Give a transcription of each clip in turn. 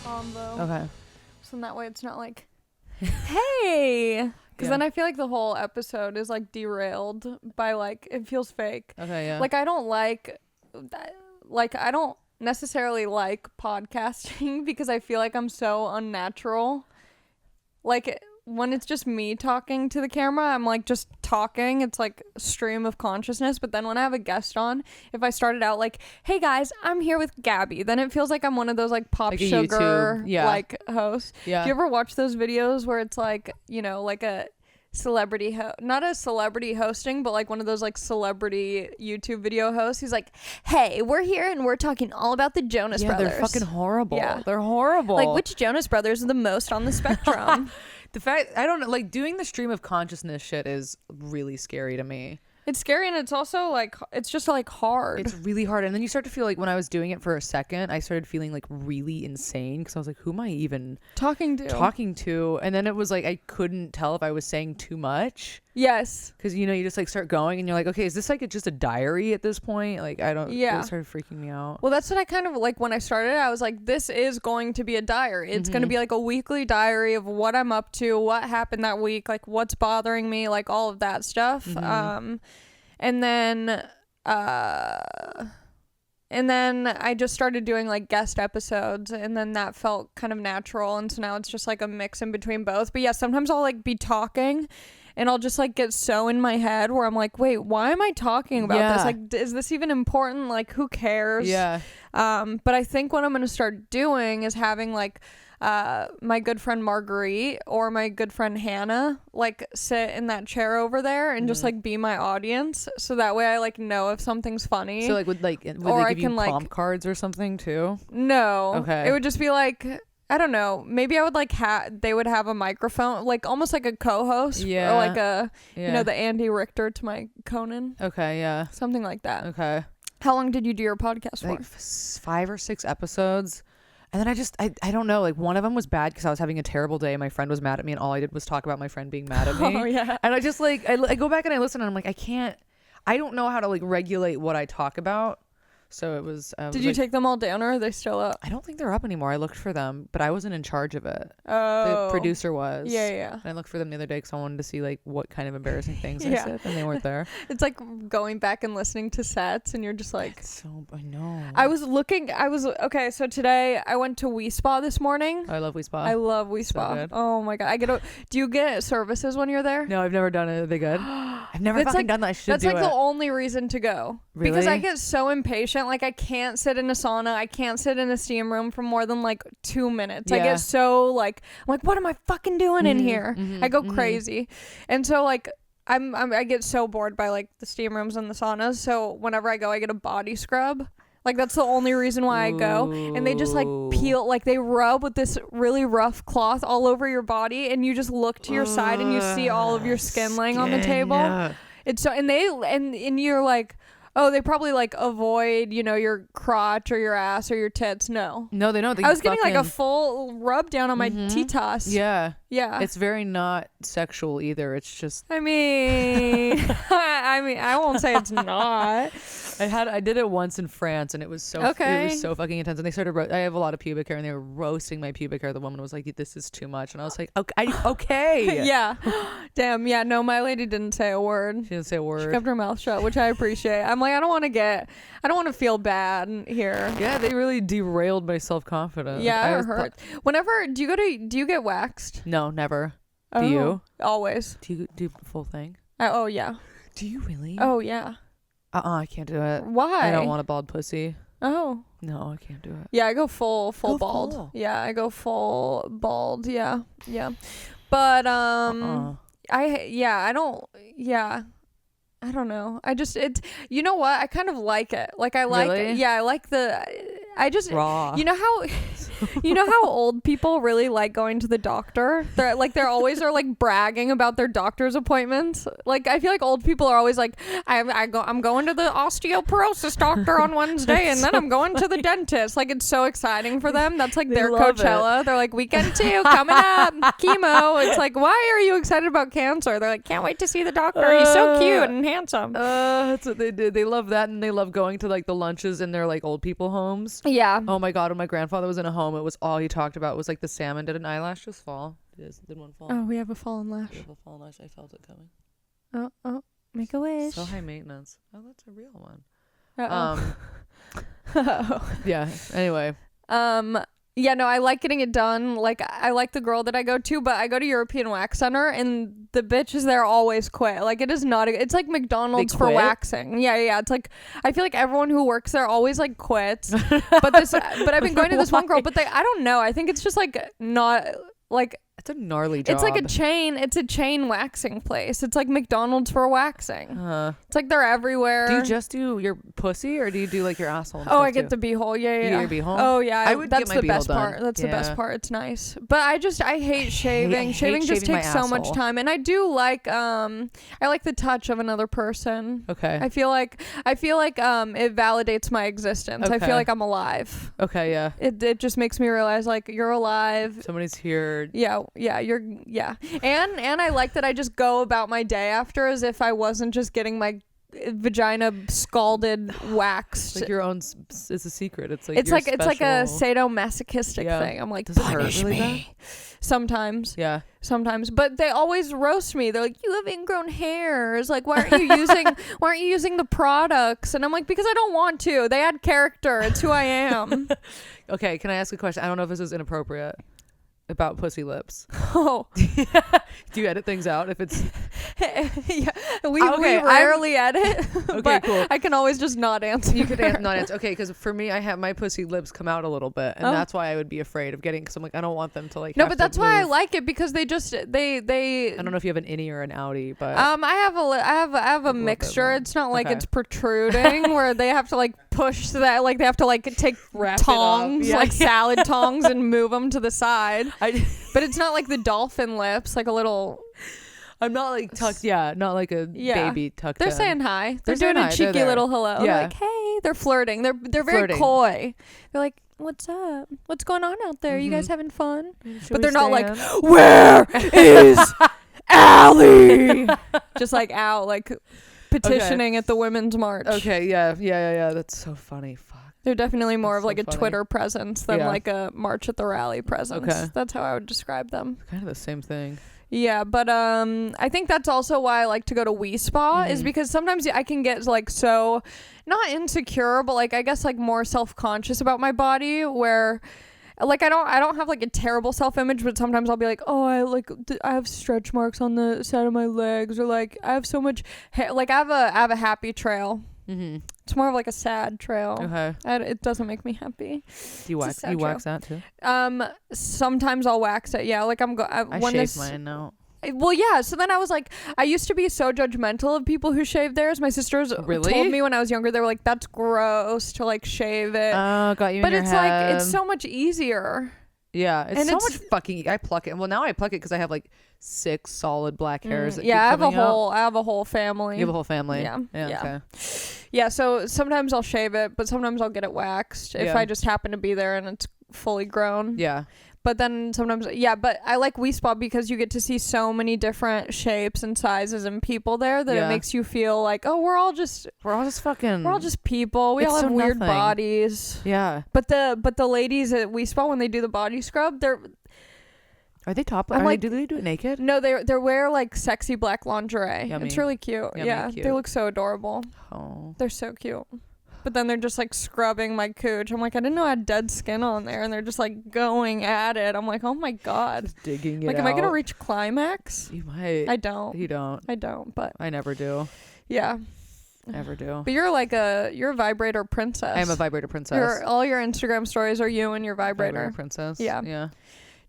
combo. Okay. So that way it's not like, hey. Because then I feel like the whole episode is like derailed by like, it feels fake. Okay, yeah. Like I don't like I don't necessarily like podcasting because I feel like I'm so unnatural. Like when it's just me talking to the camera, I'm like just talking. It's like a stream of consciousness. But then when I have a guest on, if I started out like, hey guys, I'm here with Gabby, then it feels like I'm one of those like Pop like Sugar like hosts. Yeah. Do you ever watch those videos where it's like, you know, like a celebrity not a celebrity hosting, but like one of those like celebrity YouTube video hosts? He's like, hey, we're here and we're talking all about the Jonas Brothers. They're fucking horrible. Yeah. They're horrible. Like, which Jonas Brothers are the most on the spectrum? The fact, I don't know, like doing the stream of consciousness shit is really scary to me. It's scary, and it's also like, it's just like hard. It's really hard. And then you start to feel like, when I was doing it for a second, I started feeling like really insane because I was like, who am I even talking to? And then it was like, I couldn't tell if I was saying too much. Yes. Because, you know, you just like start going and you're like, okay, is this like just a diary at this point? Like, I don't, it started freaking me out. Well, that's what I kind of like when I started. I was like, this is going to be a diary. It's going to be like a weekly diary of what I'm up to, what happened that week, like what's bothering me, like all of that stuff. And then I just started doing like guest episodes, and then that felt kind of natural. And so now it's just like a mix in between both. But yeah, sometimes I'll like be talking and I'll just like get so in my head where I'm like, wait, why am I talking about this? Like, is this even important? Like, who cares? Yeah. But I think what I'm going to start doing is having like my good friend Marguerite or my good friend Hannah like sit in that chair over there and just like be my audience, so that way I like know if something's funny. So like would they give you prompt cards or something too? No. Okay. It would just be like, I don't know, maybe I would like they would have a microphone, like almost like a co-host, or like a you know, the Andy Richter to my Conan. Okay, yeah, something like that. Okay. How long did you do your podcast for? Like 5 or 6 episodes. And then I don't know, like one of them was bad because I was having a terrible day. My friend was mad at me and all I did was talk about my friend being mad at me. Oh, yeah. And I just like, I go back and I listen and I'm like, I don't know how to like regulate what I talk about. So it was. Did you take them all down, or are they still up? I don't think they're up anymore. I looked for them, but I wasn't in charge of it. Oh. The producer was. Yeah. And I looked for them the other day because I wanted to see like what kind of embarrassing things I said, and they weren't there. It's like going back and listening to sets, and you're just like, I know. Okay, so today I went to We Spa this morning. I love We Spa. I love We Spa. So oh my god, do you get services when you're there? No, I've never done it. Are they good? I've never fucking done that. I should do it. That's like the only reason to go. Really? Because I get so impatient. Like I can't sit in a sauna. I can't sit in a steam room for more than like 2 minutes. I get so like, I'm like, what am I fucking doing in here? I go crazy. And so like I get so bored by like the steam rooms and the saunas. So whenever I go, I get a body scrub. Like that's the only reason why I go. And they just like peel, like they rub with this really rough cloth all over your body, and you just look to your side and you see all of your skin laying on the table. Yeah. It's so, and you're like, oh, they probably like avoid, you know, your crotch or your ass or your tits. No, they don't. I was getting like a full rub down on my titas. Yeah. It's very not sexual either. It's just. I mean, I won't say it's not. I did it once in France, and it was so It was so fucking intense. And they started. I have a lot of pubic hair, and they were roasting my pubic hair. The woman was like, "This is too much," and I was like, "Okay." Yeah. Damn. Yeah. No, my lady didn't say a word. She didn't say a word. She kept her mouth shut, which I appreciate. I'm like, I don't want to feel bad here. Yeah, they really derailed my self-confidence. Yeah, it hurt. Whenever do you get waxed? No, never. Do you? Always. Do you do the full thing? Oh yeah. Do you really? Oh yeah. I can't do it. Why? I don't want a bald pussy. Oh. No, I can't do it. Yeah, I go full bald. Full. Yeah, I go full bald. Yeah. But I don't know. You know what? I kind of like it. Like I like really? Yeah, I like I just raw. You know how old people really like going to the doctor? They're always are like bragging about their doctor's appointments. Like I feel like old people are always like, I'm going to the osteoporosis doctor on Wednesday, and then I'm going to the dentist. Like it's so exciting for them. That's like their Coachella. They're like, weekend 2 coming up, chemo. It's like, why are you excited about cancer? They're like, can't wait to see the doctor. He's so cute and handsome. That's what they did. They love that, and they love going to like the lunches in their like old people homes. Yeah. Oh my God, when my grandfather was in a home, it was all he talked about was like the salmon. Did an eyelash just fall? Did one fall? Oh, we have a fallen lash. We have a fallen lash. I felt it coming. Oh, make a wish. So high maintenance. Oh, that's a real one. Yeah. Anyway. Yeah, no, I like getting it done. Like, I like the girl that I go to, but I go to European Wax Center, and the bitches there always quit. Like, it is not. It's like McDonald's for waxing. Yeah. It's like, I feel like everyone who works there always like quits. But I've been going to this one girl, but I don't know. I think it's just like not like. It's a gnarly job. It's like a chain. It's a chain waxing place. It's like McDonald's for waxing. It's like they're everywhere. Do you just do your pussy or do you do like your asshole? Oh, I get the beehole. Yeah. You get your beehole? Oh yeah. I would that's get my the best beehole done. part. That's the best part. It's nice. But I hate shaving. Shaving just takes so much time. And I do like I like the touch of another person. Okay. I feel like it validates my existence. Okay. I feel like I'm alive. Okay, yeah. It just makes me realize like you're alive. Somebody's here. Yeah, and I like that I just go about my day after as if I wasn't just getting my vagina scalded, waxed. Like your own. It's a secret. It's like it's like a sadomasochistic thing. I'm like, does it hurt punish really me. Sometimes. Yeah. Sometimes, but they always roast me. They're like, you have ingrown hairs. Like, why aren't you using the products? And I'm like, because I don't want to. They add character. It's who I am. Okay, can I ask a question? I don't know if this is inappropriate. About pussy lips. Oh. Do you edit things out if it's... Yeah, we rarely edit. Okay, but cool. I can always just not answer. You could not answer. Okay, because for me, I have my pussy lips come out a little bit, and that's why I would be afraid of getting. Because I'm like, I don't want them to like. No, but that's why I like it because they just they. I don't know if you have an innie or an outie, but I have a mixture. It's not like it's protruding where they have to like push that, like they have to like take tongs, like salad tongs, and move them to the side. But it's not like the dolphin lips, like a little. I'm not like tucked. Yeah, not like a baby tucked. They're in. saying hi. They're saying doing hi. a cheeky little hello. Yeah. They're like, hey. They're flirting. They're very flirting. coy. They're like, what's up? What's going on out there? You guys having fun? But they're not like, stand? Where is Allie? Just like out, like petitioning at the Women's March. Okay, yeah. That's so funny. Fuck. They're definitely more of like a funny. Twitter presence than like a March at the Rally presence. Okay. That's how I would describe them. Kind of the same thing. Yeah, but I think that's also why I like to go to Wee Spa is because sometimes I can get like so not insecure, but like I guess like more self-conscious about my body where like I don't have like a terrible self-image, but sometimes I'll be like, oh, I have stretch marks on the side of my legs, or like I have so much like I have a happy trail. It's more of like a sad trail. Okay. It doesn't make me happy. Do you wax? You wax that too? Sometimes I'll wax it. Yeah, like I shave mine now. Well, yeah. So then I was like, I used to be so judgmental of people who shave theirs. My sisters really told me when I was younger, they were like, "That's gross to like shave it." Oh, got you. But in your it's head. like it's so much easier. Yeah, it's so much fucking. I pluck it. Well, now I pluck it because I have like 6 solid black hairs. That yeah, keep I have a whole family. You have a whole family. Yeah. Okay. Yeah. So sometimes I'll shave it, but sometimes I'll get it waxed if I just happen to be there and it's fully grown. Yeah. But then sometimes, but I like Wee Spa because you get to see so many different shapes and sizes and people there that it makes you feel like, oh, we're all just people. We all have weird bodies. Yeah. But the ladies at Wee Spa, when they do the body scrub, are they topless? Like, do they do it naked? No, they wear like sexy black lingerie. Yummy. It's really cute. Yummy, cute. They look so adorable. Oh. They're so cute. But then they're just like scrubbing my cooch. I'm like, I didn't know I had dead skin on there, and they're just like going at it. I'm like, oh my god, just digging it. Like, am I gonna reach climax? You might. I don't. You don't. I don't. But I never do. Yeah. Never do. But you're a vibrator princess. I am a vibrator princess. All your Instagram stories are you and your vibrator princess. Yeah. Yeah.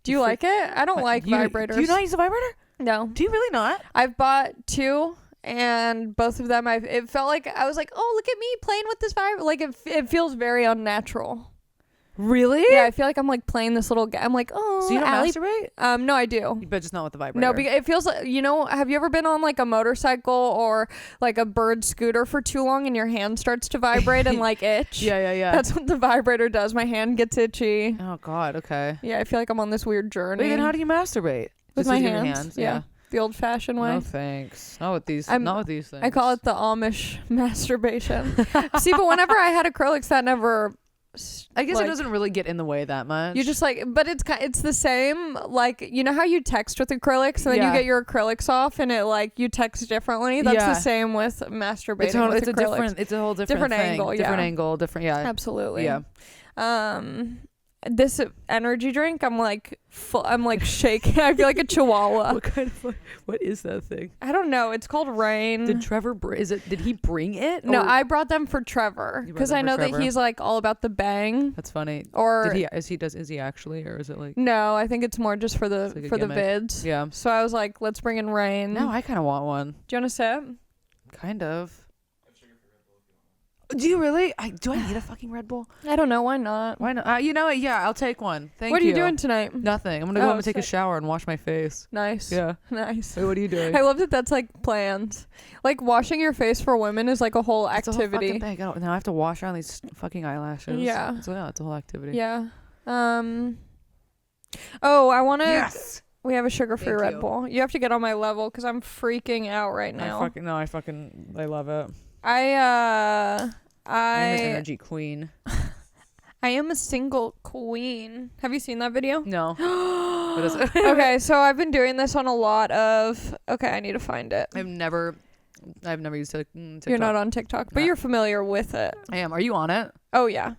Do you like it? I don't like vibrators. Do you not use a vibrator? No. Do you really not? I've bought 2. And both of them, it felt like I was like, oh, look at me playing with this vibrator. Like it feels very unnatural. Really? Yeah, I feel like I'm like playing this little I'm like, oh. So you don't masturbate? No, I do. But just not with the vibrator. No, because it feels like, have you ever been on like a motorcycle or like a bird scooter for too long and your hand starts to vibrate and like itch? Yeah. That's what the vibrator does. My hand gets itchy. Oh God. Okay. Yeah, I feel like I'm on this weird journey. Wait, then how do you masturbate? With just my your hands. Yeah. The old-fashioned way. No thanks. Not with these things. I call it the Amish masturbation. See, but whenever I had acrylics, that never I guess it doesn't really get in the way that much. You just like, but it's the same. Like, you know how you text with acrylics and then you get your acrylics off and it like you text differently. That's the same with masturbating. It's a whole different thing. angle. Different angle. Different. Yeah. Absolutely. Yeah. This energy drink, I'm like shaking. I feel like a chihuahua. What is that thing? I don't know. It's called Rain. Did Trevor? Did he bring it? No, I brought them for Trevor because I know that he's like all about the bang. That's funny. Or is he actually, or is it like? No, I think it's more just for the like for the gimmick. vids. Yeah. So I was like, let's bring in Rain. No, I kind of want one. Do you want to sip? Kind of. Do you really? Do I need a fucking Red Bull? I don't know. Why not? Why not? You know what? Yeah, I'll take one. Thank you. What are you doing tonight? Nothing. I'm gonna go home and take a shower and wash my face. Nice. Yeah. Nice. Wait, what are you doing? I love that that's like planned. Like washing your face for women is like a whole activity. It's a whole fucking thing. Now I have to wash around these fucking eyelashes. Yeah. So yeah, it's a whole activity. Yeah. Oh, I want to. Yes. We have a sugar-free Red Bull. You have to get on my level because I'm freaking out right now. I love it. I'm an energy queen. I am a single queen. Have you seen that video? No. What is it? Okay, so I've been doing this on a lot of. Okay, I need to find it. I've never used TikTok. You're not on TikTok, but you're familiar with it. I am. Are you on it? Oh yeah.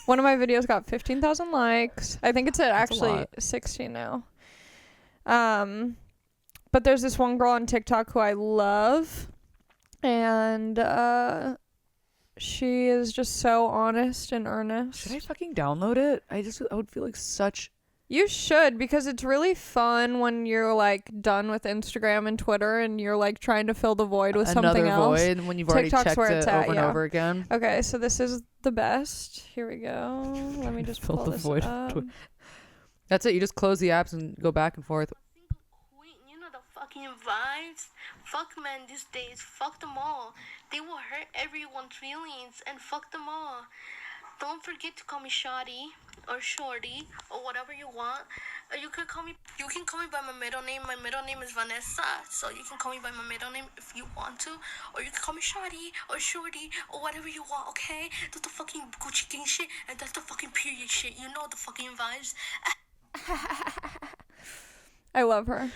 One of my videos got 15,000 likes. I think it's at actually 16 now. But there's this one girl on TikTok who I love, and she is just so honest and earnest. Should I fucking download it? I would feel like such. You should, because it's really fun when you're like done with Instagram and Twitter and you're like trying to fill the void with something else. Another void when you've already checked it over and over again. Okay, so this is the best. Here we go. Let me just pull this up. That's it. You just close the apps and go back and forth. You know the fucking vibes. Fuck men these days. Fuck them all. They will hurt everyone's feelings and fuck them all. Don't forget to call me Shawty or Shorty or whatever you want. You can call me by my middle name. My middle name is Vanessa, so you can call me by my middle name if you want to, or you can call me Shawty or Shorty or whatever you want. Okay, that's the fucking Gucci Gang shit, and that's the fucking period shit. You know the fucking vibes. I love her.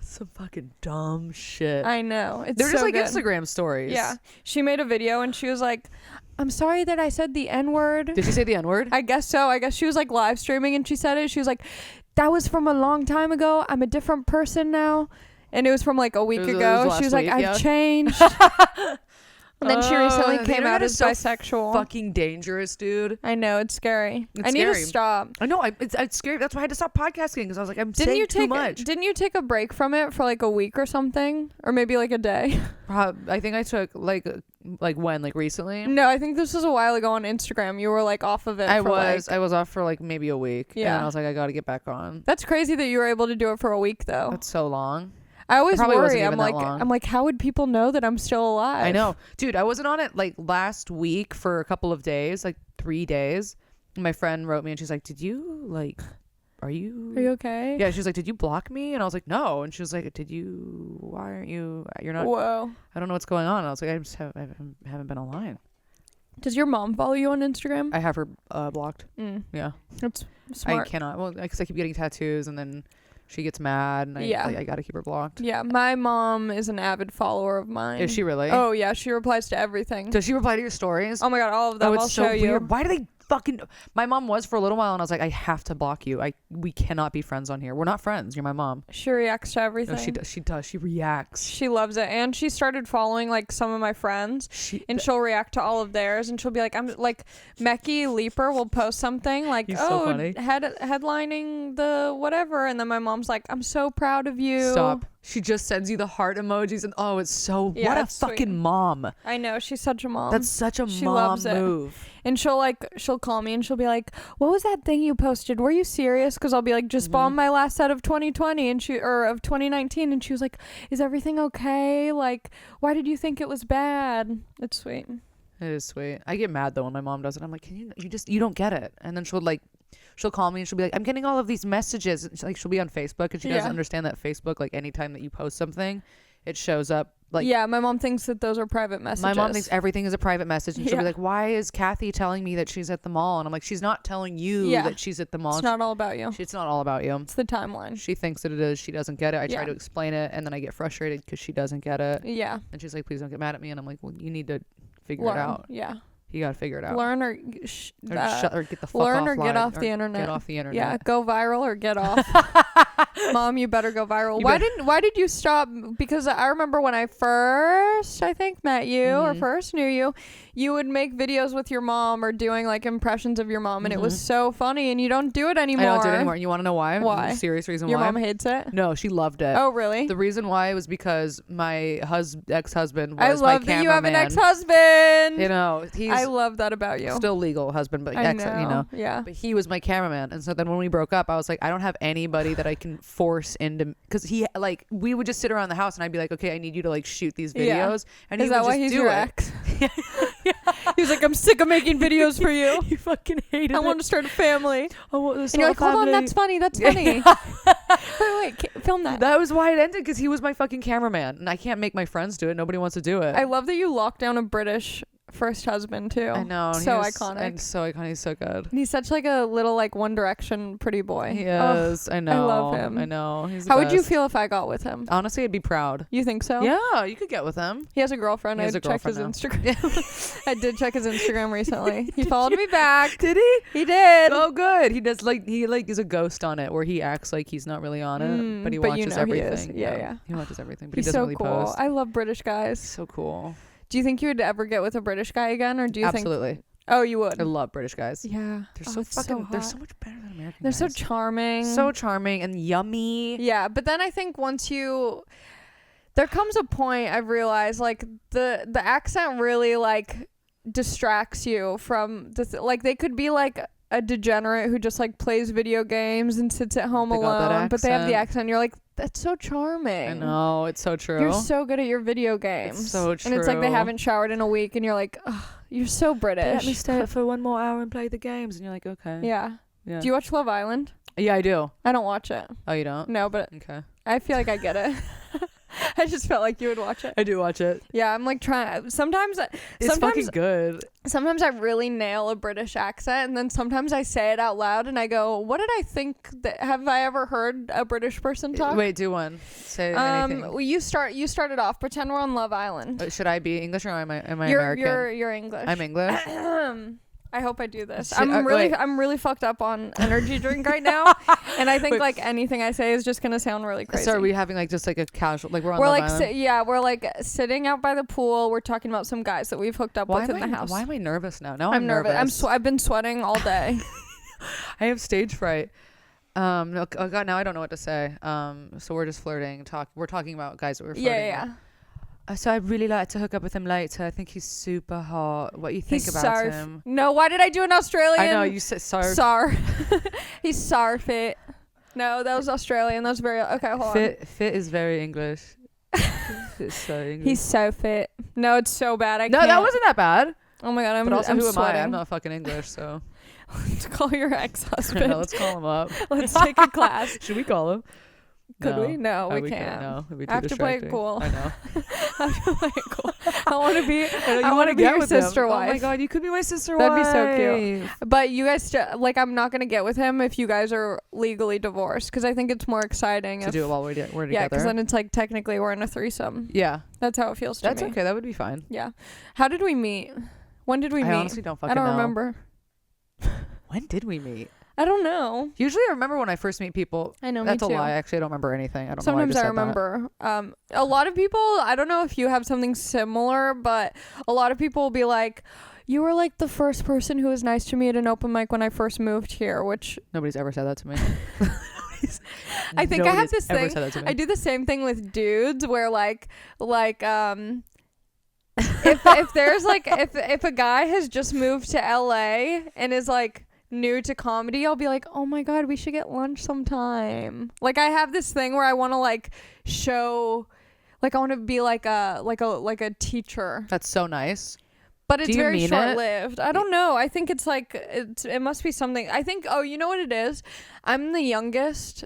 Some fucking dumb shit. I know. They're so just like good. Instagram stories. Yeah. She made a video and she was like, I'm sorry that I said the N-word. Did she say the N-word? I guess so. I guess she was like live streaming and she said it. She was like, that was from a long time ago. I'm a different person now. And it was from like a week ago. She was like, I've changed. And then she recently came out as bisexual. Fucking dangerous, dude. I know, it's scary. I need to stop. I know, it's scary. That's why I had to stop podcasting because I was like, I'm saying too much. Didn't you take a break from it for like a week or something, or maybe like a day? I think I took like when, like recently. No, I think this was a while ago on Instagram. You were like off of it. I was off for like maybe a week. Yeah, and I was like, I got to get back on. That's crazy that you were able to do it for a week though. That's so long. I always worry. I'm like, how would people know that I'm still alive? I know, dude. I wasn't on it like last week for a couple of days, like 3 days. My friend wrote me and she's like, are you okay? Yeah, she was like, did you block me? And I was like, no. And she was like, why aren't you're not? Whoa. I don't know what's going on. And I was like, I haven't been online. Does your mom follow you on Instagram? I have her blocked. Yeah. That's smart. I cannot. Well, because I keep getting tattoos and then she gets mad and I gotta keep her blocked. Yeah, my mom is an avid follower of mine. Is she really? Oh yeah, she replies to everything. Does she reply to your stories? Oh my god, all of them. It's I'll so show you. Weird. Why do they fucking? My mom was for a little while and I was like, I have to block you. We cannot be friends on here. We're not friends. You're my mom. She reacts to everything. No, she does. She reacts. She loves it, and she started following like some of my friends, and she'll react to all of theirs, and she'll be like, I'm like, Mecky Leaper will post something like, headlining the whatever, and then my mom's like, I'm so proud of you. Stop. She just sends you the heart emojis and it's so what a fucking sweet. Mom. I know, she's such a mom. That's such a she mom loves move. It. And she'll call me and she'll be like, what was that thing you posted? Were you serious? Because I'll be like, just bombed my last set of 2020 of 2019, and she was like, is everything okay? Like, why did you think it was bad? It's sweet. It is sweet. I get mad though when my mom does it. I'm like, you don't get it. And then she'll call me and she'll be like, I'm getting all of these messages. She'll be on Facebook and she doesn't understand that Facebook, like anytime that you post something, it shows up Like, yeah, my mom thinks that those are private messages. My mom thinks everything is a private message, and she'll be like, why is Kathy telling me that she's at the mall? And I'm like, she's not telling you that she's at the mall. It's not all about you. It's not all about you. It's the timeline. She thinks that it is. She doesn't get it. I try to explain it, and then I get frustrated because she doesn't get it. Yeah. And she's like, please don't get mad at me. And I'm like, well, you need to figure it out. Yeah. You gotta figure it out. Learn or or get the fuck learn off or get off the internet. Get off the internet. Yeah, go viral or get off. Mom, you better go viral. Why did you stop? Because I remember when I first, I think, met you or first knew you, you would make videos with your mom or doing like impressions of your mom, and it was so funny, and you don't do it anymore. I don't do it anymore. You want to know why? Why? Serious reason your why? Your mom hates it? No, she loved it. Oh, really? The reason why was because my ex-husband was my cameraman. I love that you have an ex-husband. You know, I love that about you. Still legal husband, but you know. Yeah. But he was my cameraman, and so then when we broke up, I was like, I don't have anybody that I can force into, because he like we would just sit around the house, and I'd be like, okay, I need you to like shoot these videos, and he would just do it. Ex? He was like, I'm sick of making videos for you. You fucking hated it. I want to start a family. And you're like, hold on, that's funny. Wait, film that. That was why it ended, because he was my fucking cameraman, and I can't make my friends do it. Nobody wants to do it. I love that you locked down a British first husband too. I know. So iconic. And so iconic. He's so good. And he's such like a little like One Direction pretty boy. He is. I know. I love him. I know. He's the How best. would you feel if I got with him? Honestly, I'd be proud. You think so? Yeah, you could get with him. He has a girlfriend. I checked his Instagram. I did check his Instagram recently. He followed me back. Did he? He did. Oh, good. He does he is a ghost on it, where he acts like he's not really on it, but he watches everything. He is. Yeah. He watches everything, but he's he doesn't so really cool. post. I love British guys. So cool. Do you think you would ever get with a British guy again, or do you Absolutely. think? Oh, you would. I love British guys. Yeah, they're so fucking. They're so much better than American. They're guys. so charming and yummy. Yeah, but then I think there comes a point I've realized like the accent really like distracts you from like they could be like a degenerate who just like plays video games and sits at home alone, but they have the accent. You're like, that's so charming. I know, it's so true. You're so good at your video games. It's so true. And it's like they haven't showered in a week, and you're like, you're so British. Let me stay up for 1 more hour and play the games, and you're like, okay. Yeah. Do you watch Love Island? Yeah, I do. I don't watch it. Oh, you don't? No, but okay. I feel like I get it. I just felt like you would watch it. I do watch it. Yeah, I'm like trying. Sometimes fucking good. Sometimes I really nail a British accent, and then sometimes I say it out loud, and I go, "What did I think? Have I ever heard a British person talk?" Wait, do one. Say anything. Well, you started off. Pretend we're on Love Island. Should I be English or am I American? You're English. I'm English. I hope I do this. I'm really fucked up on energy drink right now, and I think like anything I say is just gonna sound really crazy. So are we having like just like a casual like we're on Love Island? We're like sitting out by the pool. We're talking about some guys that we've hooked up with in the house. Why am I nervous now? Now I'm nervous. I've been sweating all day. I have stage fright. No, oh God, now I don't know what to say. So we're just flirting. We're talking about guys that we're flirting. Yeah. So I'd really like to hook up with him later. I think he's super hot. What you think about him? No, why did I do an Australian? I know, you said sarf. Sar. He's sarfit. No, that was Australian. That was very... Okay, hold on. Fit is very English. It's so English. He's so fit. No, it's so bad. No, that wasn't that bad. Oh my God, I'm who sweating. am I? I'm not fucking English, so... Let's call your ex-husband. Let's call him up. Let's take a class. Should we call him? Could we? No, we can't. No, it'd be too I have to play it cool. I know. I have to play it cool. I want to be. I want to be your sister wife. Oh my God, you could be my sister wife. That'd be so cute. But you guys, like, I'm not gonna get with him if you guys are legally divorced, because I think it's more exciting to do it while we're together. Yeah, because then it's like technically we're in a threesome. Yeah, that's how it feels to me. That's okay. That would be fine. Yeah. How did we meet? When did we meet? I honestly don't fucking know. I don't remember. When did we meet? I don't know. Usually I remember when I first meet people. I know, that's me too. a lie. Actually, I don't remember anything. I don't Sometimes know why I remember. A lot of people, I don't know if you have something similar, but a lot of people will be like, you were like the first person who was nice to me at an open mic when I first moved here, which... Nobody's ever said that to me. I think I have this thing. I do the same thing with dudes where like if there's like if a guy has just moved to LA and is like new to comedy, I'll be like, oh my God, we should get lunch sometime. Like I have this thing where I want to like show, like I want to be like a teacher. That's so nice. But it's very short-lived. I don't know. I think it's like it must be something. I think, oh, you know what it is? I'm the youngest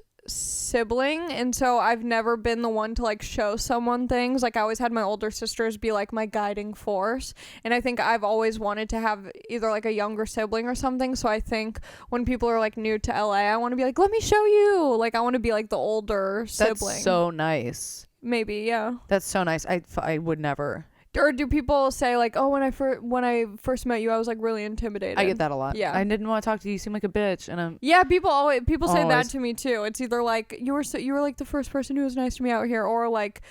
sibling, and so I've never been the one to like show someone things. Like I always had my older sisters be like my guiding force, and I think I've always wanted to have either like a younger sibling or something. So I think when people are like new to LA, I want to be like, let me show you. Like I want to be like the older sibling. That's so nice. Maybe, yeah. That's so nice. I would never. Or do people say like, oh, when I first met you, I was like really intimidated? I get that a lot. Yeah. I didn't want to talk to you. You seem like a bitch, and I'm. Yeah, people say that to me too. It's either like you were like the first person who was nice to me out here, or like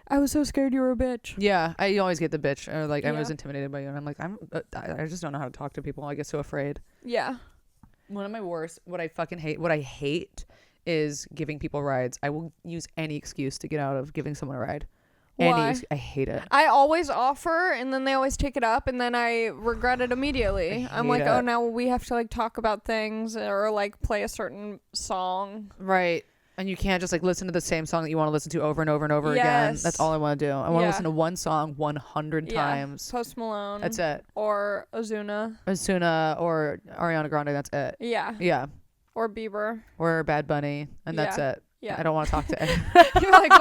I was so scared you were a bitch. Yeah, I always get the bitch, or like I was intimidated by you, and I'm like I just don't know how to talk to people. I get so afraid. Yeah. One of my worst, what I hate is giving people rides. I will use any excuse to get out of giving someone a ride. Why? I hate it. I always offer, and then they always take it up, and then I regret it immediately. I'm like, oh, now we have to like talk about things or like play a certain song. Right. And you can't just like listen to the same song that you want to listen to over and over and over again. That's all I want to do. I want to listen to one song 100 times. Post Malone. That's it. Or Ozuna or Ariana Grande. That's it. Yeah. Yeah. Or Bieber. Or Bad Bunny. And that's it. Yeah. I don't want to talk to anyone. You're like,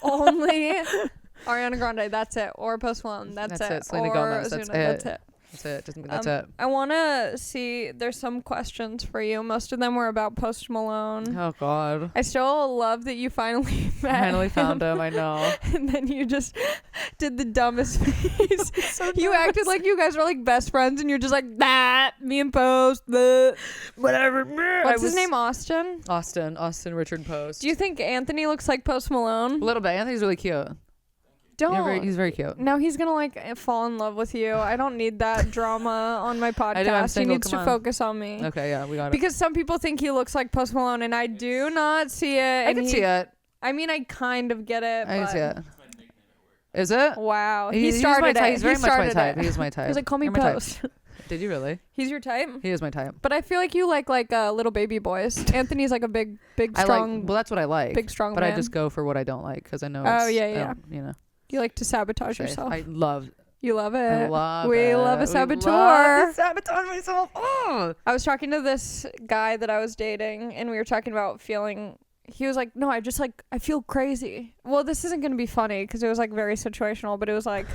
only Ariana Grande, that's it. Or Post Malone, that's it. Selena or Gomez, Ozuna, that's it. That's it. That's it. I want to see, there's some questions for you. Most of them were about Post Malone. Oh, God. I still love that you finally found him, I know. And then you just did the dumbest face. So you acted like you guys were like best friends, and you're just like, me and Post, whatever. What's his name, Austin? Austin Richard Post. Do you think Anthony looks like Post Malone? A little bit. Anthony's really cute. He's very cute. Now he's gonna like fall in love with you. I don't need that drama on my podcast. I'm single, he needs to focus on me. Okay, yeah, we got it. Because some people think he looks like Post Malone, and I do not see it. I can see it. I mean, I kind of get it. I can see it. Is it? Wow. He started it. He's very much my type. He is my type. He's like, call me Post. Did you really? He's your type? He is my type. But I feel like you like little baby boys. Anthony's like a big strong. Well, that's what I like. Big strong but man. I just go for what I don't like because I know. Oh yeah. You know. You like to sabotage yourself. I love. You love it. I love we it. love a saboteur. We love to sabotage myself. Oh. I was talking to this guy that I was dating, and we were talking about feeling. He was like, no, I feel crazy. Well, this isn't going to be funny because it was like very situational, but it was like,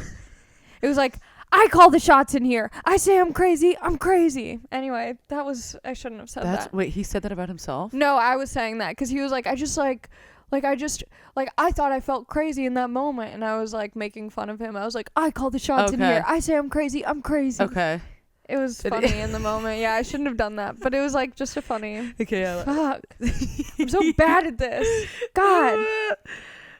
I call the shots in here. I say I'm crazy. I'm crazy. Anyway, I shouldn't have said that. Wait, he said that about himself? No, I was saying that because he was like, I thought I felt crazy in that moment, and I was like making fun of him. I was like, I call the shots in here. I say I'm crazy. I'm crazy. Okay. It was funny in the moment. Yeah, I shouldn't have done that, but it was like just a funny. Okay. Fuck. I'm so bad at this. God.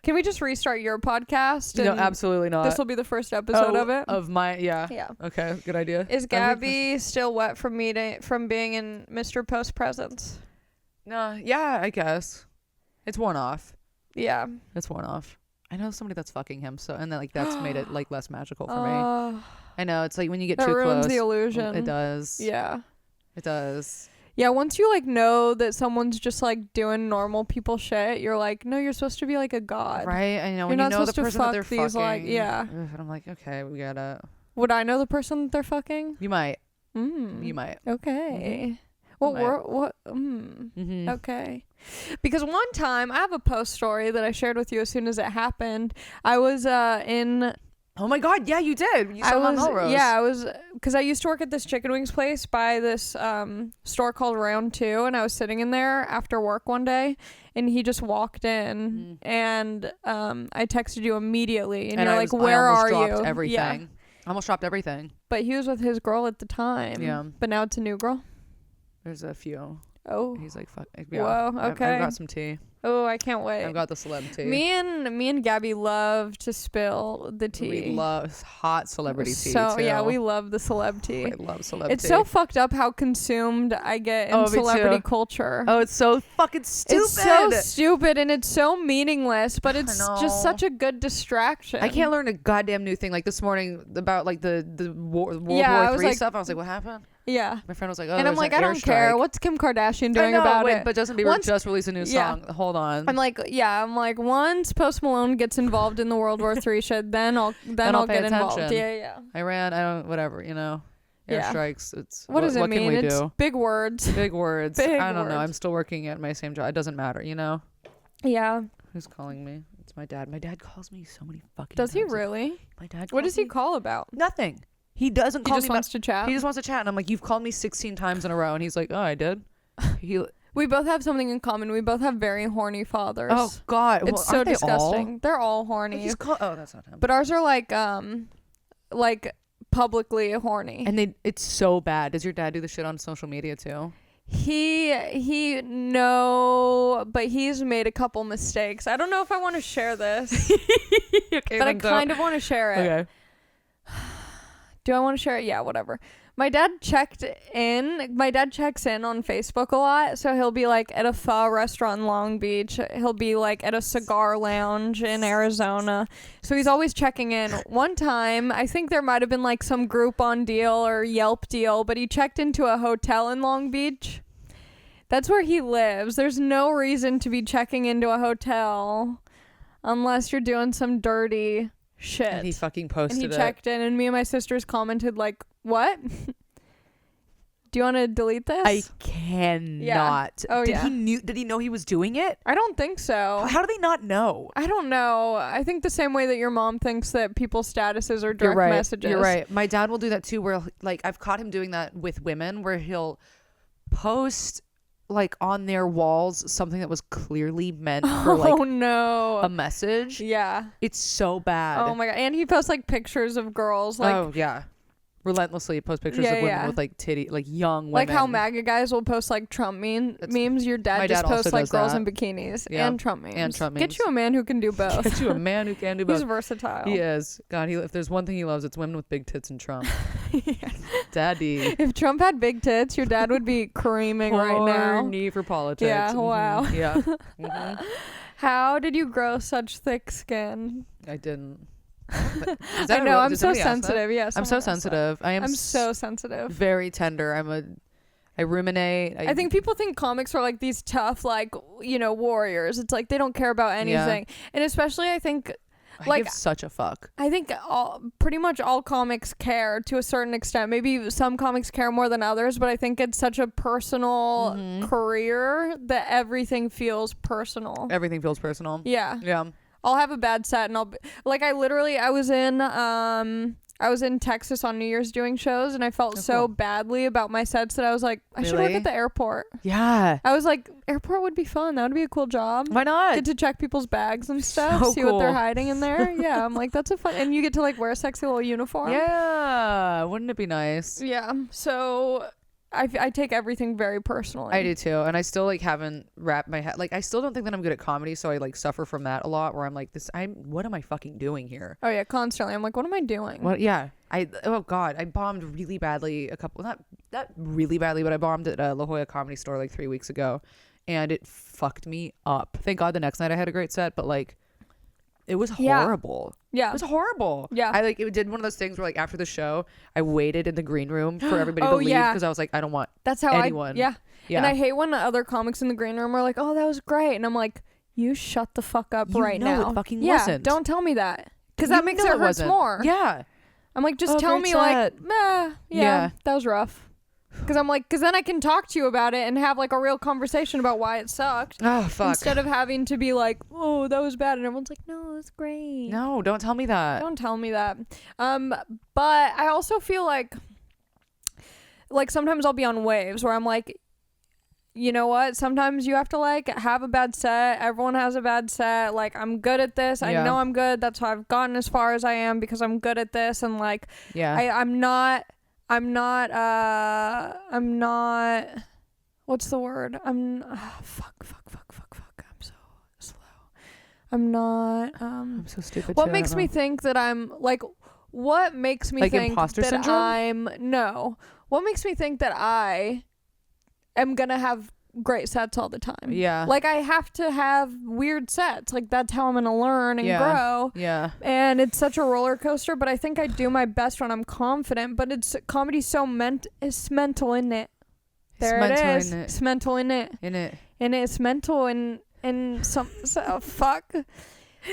Can we just restart your podcast? No, absolutely not. This will be the first episode of it. Of my, yeah. Yeah. Okay, good idea. Is Gabby still wet from being in Mr. Post presence? No, yeah, I guess. It's worn off. Yeah. It's worn off. I know somebody that's fucking him, and then like that's made it like less magical for me. I know, it's like when you get too close. That ruins the illusion. It does. Yeah. It does. Yeah, once you like know that someone's just like doing normal people shit, you're like, no, you're supposed to be like a god. Right? I know. You're when not you know the supposed person to that they're fuck these, fucking. like, yeah. And I'm like, okay, we gotta. Would I know the person that they're fucking? You might. Mm. You might. Okay. Well, okay. Because one time, I have a post story that I shared with you as soon as it happened. I was in... Oh my God, yeah, you did. You saw on Melrose. Yeah, I was... Because I used to work at this chicken wings place by this store called Round 2, and I was sitting in there after work one day, and he just walked in, and I texted you immediately, and you're like, where are you? I almost dropped everything. Yeah. I almost dropped everything. But he was with his girl at the time. Yeah. But now it's a new girl. There's a few. Oh. He's like, fuck. Yeah. Whoa, okay. I've got some tea. Oh, I can't wait. I've got the celeb tea. Me and Gabby love to spill the tea. We love hot celebrity tea, so, too. Yeah, we love the celeb tea. I love celeb tea. It's so fucked up how consumed I get in celebrity culture. Oh, it's so fucking stupid. It's so stupid, and it's so meaningless, but it's just such a good distraction. I can't learn a goddamn new thing. Like this morning about like the World War III stuff. I was like, what happened? Yeah. My friend was like, oh, and I'm like, I don't care. What's Kim Kardashian doing about it? But Justin Bieber just released a new song. Hold on. I'm like, once Post Malone gets involved in the World War III shit, then I'll get involved. Yeah. Iran, whatever, you know. airstrikes. It's what does it mean? Can we it's do? Big words. Big words. Big I don't know. words. I'm still working at my same job. It doesn't matter, you know. Yeah. Who's calling me? It's my dad. My dad calls me so many fucking Does times. he really? My dad. What does he call about? Nothing. He doesn't call me. He just wants to chat. He just wants to chat, and I'm like, you've called me 16 times in a row, and he's like, oh, I did. We both have something in common. We both have very horny fathers. Oh God, it's so disgusting. They're all horny. Oh, that's not him. But ours are like publicly horny. And it's so bad. Does your dad do the shit on social media too? No, but he's made a couple mistakes. I don't know if I want to share this, Okay, but I kind of want to share it. Okay. Do I want to share it? Yeah, whatever. My dad checks in on Facebook a lot. So he'll be like at a pho restaurant in Long Beach. He'll be like at a cigar lounge in Arizona. So he's always checking in. One time, I think there might have been like some Groupon deal or Yelp deal, but he checked into a hotel in Long Beach. That's where he lives. There's no reason to be checking into a hotel unless you're doing some dirty shit. And he fucking posted it. And he checked in, and me and my sisters commented like, what? Do you want to delete this? I cannot. Yeah. Oh, Did he know he was doing it? I don't think so. How do they not know? I don't know. I think the same way that your mom thinks that people's statuses are direct messages. You're right. My dad will do that too, where like I've caught him doing that with women, where he'll post like on their walls something that was clearly meant for like a message. Yeah. It's so bad. Oh my God. And he posts like pictures of girls like oh yeah. Relentlessly post pictures of women with like young women. Like how MAGA guys will post like Trump memes. Your dad just posts like girls in bikinis and Trump memes. Get you a man who can do both. Get you a man who can do both. He's versatile. He is. God, if there's one thing he loves, it's women with big tits and Trump. Daddy. If Trump had big tits, your dad would be creaming right now. Horny for politics. Yeah, wow. Yeah. Mm-hmm. How did you grow such thick skin? I didn't. I know, I'm so sensitive. Yes, I'm so sensitive. I'm so sensitive. Very tender. I ruminate. I think people think comics are like these tough, like, warriors. It's like they don't care about anything. Yeah. And especially I think I give such a fuck. I think pretty much all comics care to a certain extent. Maybe some comics care more than others, but I think it's such a personal career that everything feels personal. Everything feels personal. Yeah. Yeah. I'll have a bad set and I was in Texas on New Year's doing shows and I felt so badly about my sets that I was like, I should work at the airport. Yeah. I was like, airport would be fun. That would be a cool job. Why not? Get to check people's bags and stuff, see what they're hiding in there. Yeah, I'm like, that's a fun, and you get to like wear a sexy little uniform. Yeah. Wouldn't it be nice? Yeah. So I take everything very personally. I do too, and I still like haven't wrapped my head. Like I still don't think that I'm good at comedy, so I like suffer from that a lot. Where I'm like, what am I fucking doing here? Oh yeah, constantly. I'm like, what am I doing? Well, yeah. Oh God, I bombed really badly not really badly, but I bombed at La Jolla Comedy Store like 3 weeks ago, and it fucked me up. Thank God the next night I had a great set, but like, it was horrible. Yeah. It was horrible. Yeah. I did one of those things where like after the show, I waited in the green room for everybody to leave because I was like, I don't want anyone. Yeah. And I hate when the other comics in the green room are like, oh, that was great. And I'm like, you shut the fuck up right now. It fucking wasn't. Don't tell me that. Because that makes it hurt more. Yeah. I'm like, just tell me like, that was rough. Because then I can talk to you about it and have like a real conversation about why it sucked. Oh, fuck. Instead of having to be like, oh, that was bad. And everyone's like, no, it's great. No, don't tell me that. Don't tell me that. But I also feel like sometimes I'll be on waves where I'm like, you know what? Sometimes you have to like have a bad set. Everyone has a bad set. Like, I'm good at this. I know I'm good. That's why I've gotten as far as I am because I'm good at this. And like, I'm not, what's the word? Fuck. I'm so slow. I'm not, I'm so stupid. What makes me think that I'm like, what makes me think imposter that syndrome? What makes me think that I am going to have great sets all the time? Yeah. Like I have to have weird sets. Like that's how I'm going to learn and grow. Yeah. And it's such a roller coaster, but I think I do my best when I'm confident, but comedy's so it's mental, isn't it? There it is. It's mental, isn't it? In it. And it's mental and some fuck.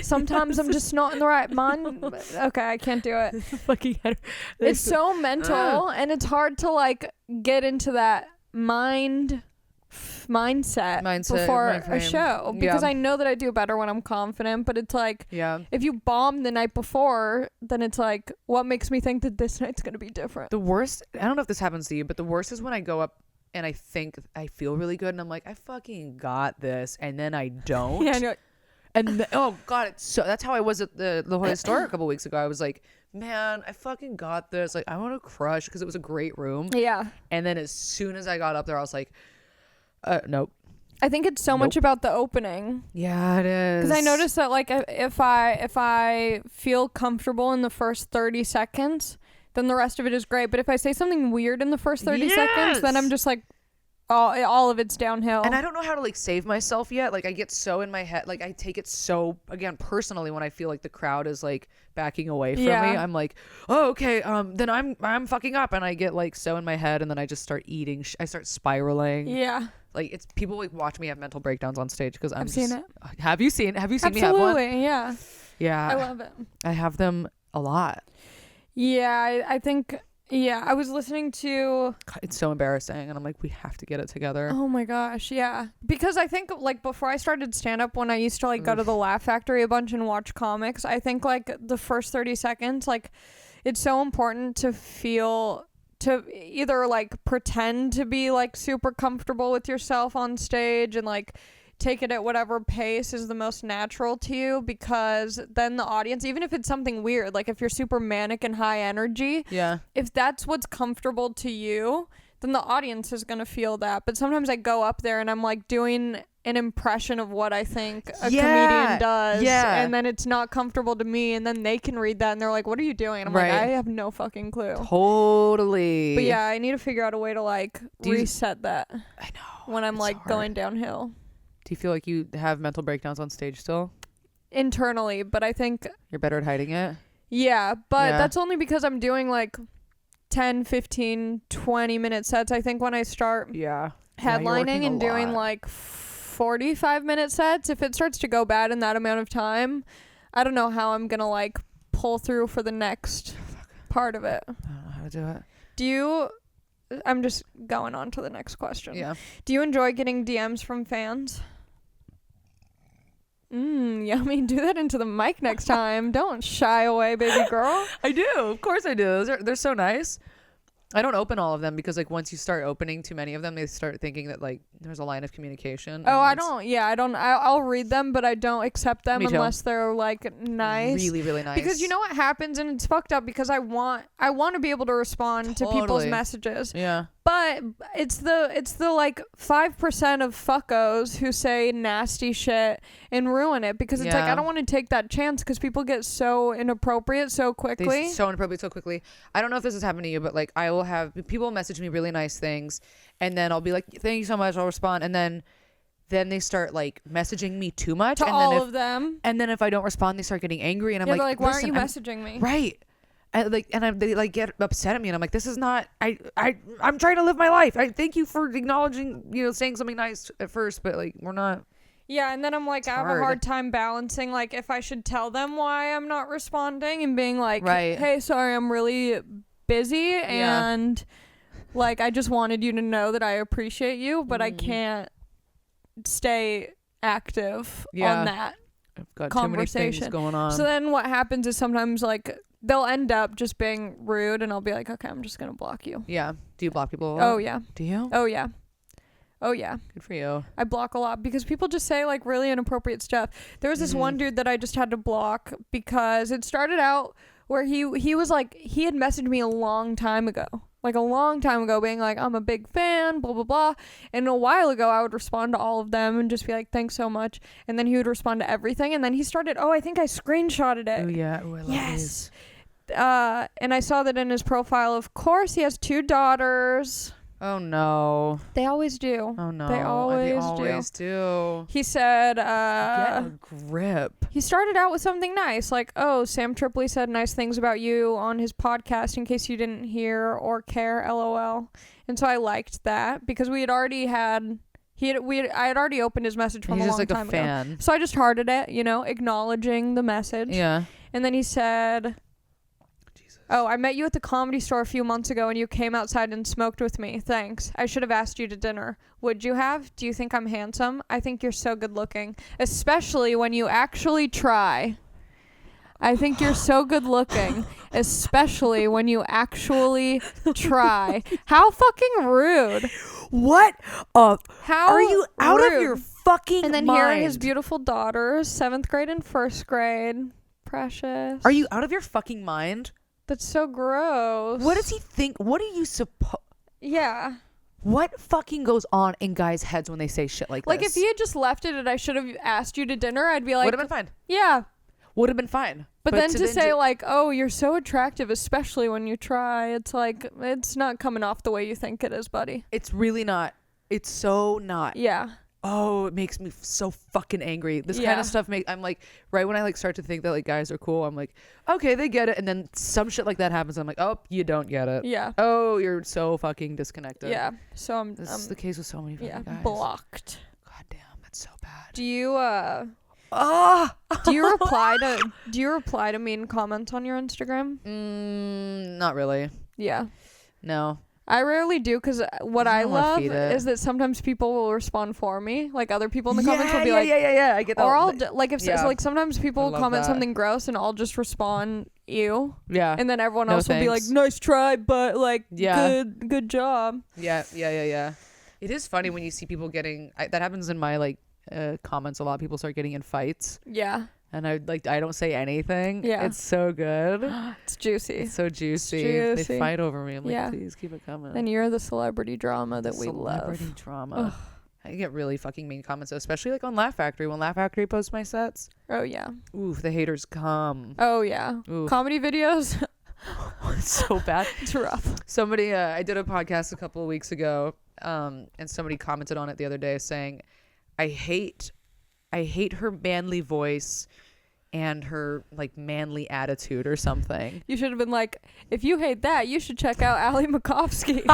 Sometimes I'm just not in the right mind. Okay, I can't do it. Fucking It's so mental, and it's hard to like get into that mindset before mind a frame. show, because Yeah. I know that I do better when I'm confident, but it's like, Yeah. if you bomb the night before, then it's like, what makes me think that this night's gonna be different? The worst, I don't know if this happens to you, but the worst is when I go up and I think I feel really good and I'm like, I fucking got this, and then I don't. Yeah, I know. And oh god, it's so, that's how I was at the La Jolla store a couple weeks ago. I was like, man, I fucking got this. Like, I want to crush, because it was a great room. Yeah. And then as soon as I got up there, I was like, nope. I think it's so much about the opening. Yeah, it is. Because I noticed that like if I feel comfortable in the first 30 seconds, then the rest of it is great. But if I say something weird in the first 30 seconds, then I'm just like, all of it's downhill. And I don't know how to like save myself yet. Like, I get so in my head, like I take it so, again, personally, when I feel like the crowd is like backing away from me. I'm like, oh, okay, then I'm fucking up, and I get like so in my head, and then I just start eating. I start spiraling. Yeah. Like, it's people like watch me have mental breakdowns on stage because I've seen it. Have you seen me have one? Absolutely, yeah. Yeah. I love it. I have them a lot. Yeah, I think, yeah, I was listening to... It's so embarrassing, and I'm like, we have to get it together. Oh my gosh, yeah. Because I think, like, before I started stand-up, when I used to, like, go to the Laugh Factory a bunch and watch comics, I think, like, the first 30 seconds, like, it's so important to feel... to either, like, pretend to be, like, super comfortable with yourself on stage and, like, take it at whatever pace is the most natural to you, because then the audience, even if it's something weird, like if you're super manic and high energy, if that's what's comfortable to you, then the audience is going to feel that. But sometimes I go up there and I'm like doing an impression of what I think a comedian does, and then it's not comfortable to me, and then they can read that and they're like, what are you doing? And I'm like, I have no fucking clue. Totally. But yeah, I need to figure out a way to like reset that. I know. When I'm like hard. Going downhill. Do you feel like you have mental breakdowns on stage still? Internally, but I think... You're better at hiding it? Yeah, but that's only because I'm doing like 10, 15, 20-minute sets. I think when I start headlining and doing like 45-minute sets, if it starts to go bad in that amount of time, I don't know how I'm going to like pull through for the next part of it. I don't know how to do it. Do you... I'm just going on to the next question. Yeah. Do you enjoy getting DMs from fans? Yummy. Do that into the mic next time. Don't shy away, baby girl. I do. Of course I do. They're so nice. I don't open all of them because like once you start opening too many of them, they start thinking that like there's a line of communication. Oh, I don't. Yeah, I don't. I'll read them, but I don't accept them unless they're like nice. Really, really nice. Because you know what happens, and it's fucked up because I want to be able to respond to people's messages. Yeah. But it's the like 5% of fuckos who say nasty shit and ruin it, because it's like, I don't want to take that chance because people get so inappropriate so quickly. So inappropriate so quickly. I don't know if this has happened to you, but like I will have people message me really nice things, and then I'll be like, thank you so much, I'll respond, and then they start like messaging me too much to and all then of them, and then if I don't respond, they start getting angry, and I'm like, they're like, why aren't you messaging me? Right. They like get upset at me, and I'm like, this is not, I'm trying to live my life. I thank you for acknowledging, saying something nice at first, but like we're not. Yeah, and then I'm like, I have a hard time balancing like if I should tell them why I'm not responding and being like, hey, sorry, I'm really busy, and like I just wanted you to know that I appreciate you, but I can't stay active on that I've got conversation. Too many things going on. So then what happens is sometimes like they'll end up just being rude, and I'll be like, okay, I'm just gonna block you. Yeah. Do you block people a lot? Oh yeah. Do you? Oh yeah. Oh yeah. Good for you. I block a lot because people just say like really inappropriate stuff. There was this one dude that I just had to block because it started out where he was like, he had messaged me a long time ago being like, I'm a big fan, blah blah blah, and a while ago I would respond to all of them and just be like, thanks so much, and then he would respond to everything, and then he started, I think I screenshotted it. Oh yeah. Oh, I love these. And I saw that in his profile, of course, he has 2 daughters. Oh no. They always do. Oh no. They always do. He said, get a grip. He started out with something nice, like, Sam Tripoli said nice things about you on his podcast in case you didn't hear or care, LOL. And so I liked that because we had already had I had already opened his message from He's a just long like time a fan. ago. So I just hearted it, acknowledging the message. Yeah. And then he said, Jesus. "Oh, I met you at the Comedy Store a few months ago and you came outside and smoked with me. Thanks. I should have asked you to dinner. Would you have? Do you think I'm handsome? I think you're so good looking, especially when you actually try. I think you're so good looking, especially when you actually try." How fucking rude. What up? How Are you out rude. of your fucking And then mind? here are his beautiful daughters, 7th grade and 1st grade. Precious. Are you out of your fucking mind? That's so gross. What does he think? What are you Yeah. What fucking goes on in guys' heads when they say shit like Like, this? if he had just left it and I should have asked you to dinner, I'd be like, would have been fine. yeah. Would have been fine. But then to say, like, oh, you're so attractive, especially when you try, it's like, it's not coming off the way you think it is, buddy. it's really not. It's so not. Yeah. Oh, it makes me so fucking angry. This kind Yeah. of stuff I'm like, right when I like start to think that like guys are cool, I'm like, okay, they get it, and then some shit like that happens. I'm like, oh, you don't get it. Yeah. Oh, you're so fucking disconnected. Yeah. So This is the case with so many fucking yeah, guys. blocked. God damn, that's so bad. Do you Ah. do you reply to mean comments on your Instagram? Not really. Yeah. No. I rarely do, because what I don't wanna love feed it. is that sometimes people will respond for me. Like, other people in the comments will be like, yeah. I get that. or I'll like if Yeah. like sometimes people I will love comment that. something gross and I'll just respond you, yeah. and then everyone No else will be like, thanks. nice try, but like, Yeah. good job. Yeah. It is funny when you see people getting that happens in my like comments a lot. People start getting in fights, Yeah. and I don't say anything. Yeah. It's so good. It's juicy. It's so juicy. juicy. They fight over me. I'm like, Yeah. please keep it coming. And you're the celebrity drama that we Celebrity love. drama. Ugh. I get really fucking mean comments, especially like on Laugh Factory. When Laugh Factory posts my sets, Oh yeah. oof, the haters come. Oh yeah. Oof. Comedy videos. It's so bad. It's rough. Somebody, I did a podcast a couple of weeks ago, and somebody commented on it the other day saying, I hate her manly voice and her like manly attitude or something. You should have been like, if you hate that, you should check out Ali Macofsky.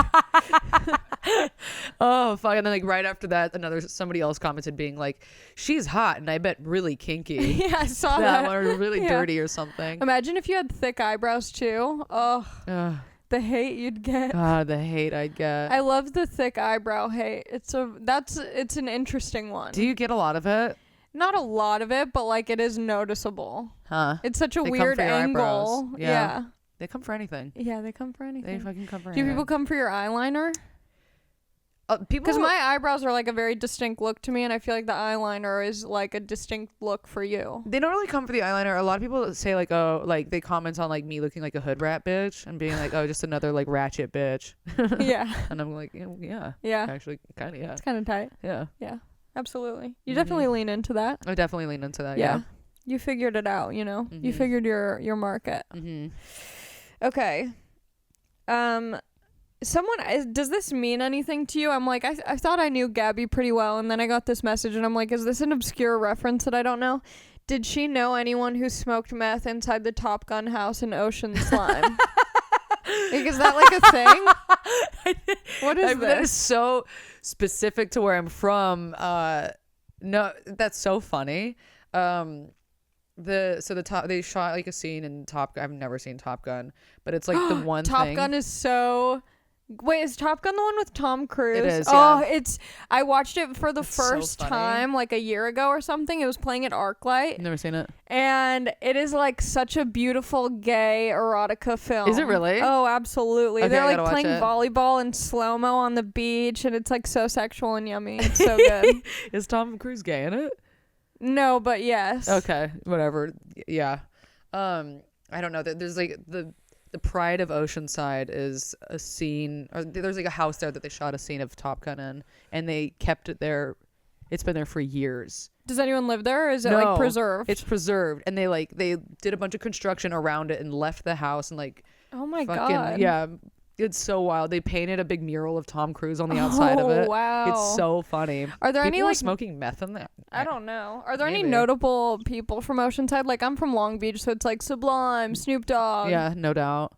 Oh fuck! And then like right after that, somebody else commented being like, she's hot and I bet really kinky. Yeah, I saw That that. one, or really Yeah. dirty or something. Imagine if you had thick eyebrows too. Oh, Ugh, the hate you'd get. God, the hate I'd get. I love the thick eyebrow hate. It's an interesting one. Do you get a lot of it? Not a lot of it, but like it is noticeable. Huh? It's such a They come weird for your eyebrow. eyebrows. Yeah. Yeah. They come for anything. Yeah, they come for They anything. fucking come for Do anything. people come for your eyeliner? People Because my eyebrows are like a very distinct look to me, and I feel like the eyeliner is like a distinct look for you. They don't really come for the eyeliner. A lot of people say like, oh, like they comment on like me looking like a hood rat bitch and being like, oh, just another like ratchet bitch. Yeah. And I'm like, yeah, Yeah. actually, kind of, yeah, It's kind of tight. yeah. Yeah. Absolutely. You Mhm. definitely lean into that. I definitely lean into that. Yeah. Yeah. You figured it out, you know? You Mhm. figured your market. Mm-hmm. Okay. Does this mean anything to you? I'm like, I thought I knew Gabby pretty well, and then I got this message, and I'm like, is this an obscure reference that I don't know? Did she know anyone who smoked meth inside the Top Gun house in Oceanside? Like, is that like a thing? What is That is this? so specific to where I'm from. No, that's so funny. They shot like a scene in Top Gun. I've never seen Top Gun, but it's like the one Top thing. Gun is so... Wait, is Top Gun the one with Tom Cruise? It is, Oh, yeah. I watched it for the It's so first funny. time like a year ago or something. It was playing at ArcLight. Never seen it. And it is like such a beautiful gay erotica film. Is it really? Oh, absolutely. Okay, They're I like gotta watch playing it. volleyball in slow-mo on the beach, and it's like so sexual and yummy. It's so good. Is Tom Cruise gay in it? No, but yes. Okay, whatever. Yeah. I don't know. There's like the pride of Oceanside is a scene, or there's like a house there that they shot a scene of Top Gun in, and they kept it there. It's been there for years. Does anyone live there, or is it like No, preserved? It's preserved, and they did a bunch of construction around it and left the house and like Oh my fucking god. yeah. It's so wild. They painted a big mural of Tom Cruise on the outside of it. Wow. It's so funny. Are there People any were like smoking meth in there? I don't know. Are there any Maybe. notable people from Oceanside? Like, I'm from Long Beach, so it's like Sublime, Snoop Dogg. Yeah, no doubt.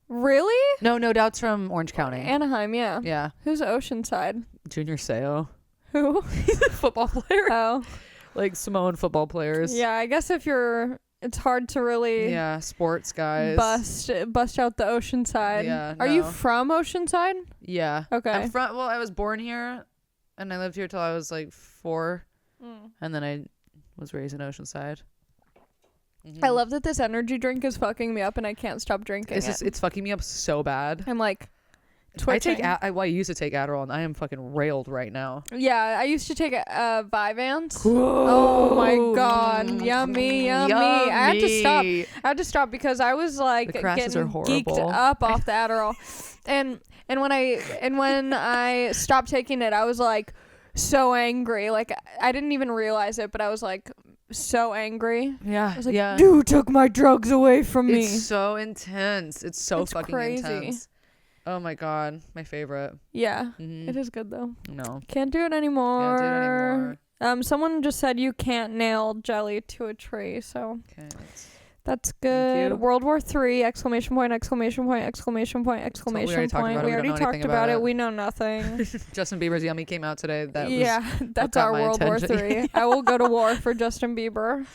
Really? No doubt's from Orange County. Anaheim, yeah. Yeah, Who's Oceanside? Junior Seau. Who? He's a football player. Oh. Like Samoan football players. Yeah, I guess it's hard to really sports guys. bust out the Oceanside. Yeah. Are you from Oceanside? Yeah. Okay. I was born here and I lived here till I was like 4. And then I was raised in Oceanside. I love that this energy drink is fucking me up and I can't stop drinking it. It's fucking me up so bad. I'm like twitching. I used to take Adderall and I am fucking railed right now. Yeah, I used to take Vyvanse. Oh my god, yummy. I had to stop because I was like getting geeked up off the Adderall, and when I stopped taking it, I was like so angry. Like I didn't even realize it, but I was like so angry. Yeah, I was like, you took my drugs away from me. It's so intense. It's fucking crazy. Intense. Oh my god, my favorite. Yeah, it is good though. No, can't do it anymore. Someone just said you can't nail jelly to a tree, so okay, that's good. World War III! Exclamation point! Exclamation point! Exclamation point! Exclamation point! We already talked about it. We know nothing. Justin Bieber's Yummy came out today. That's our World War III. I will go to war for Justin Bieber.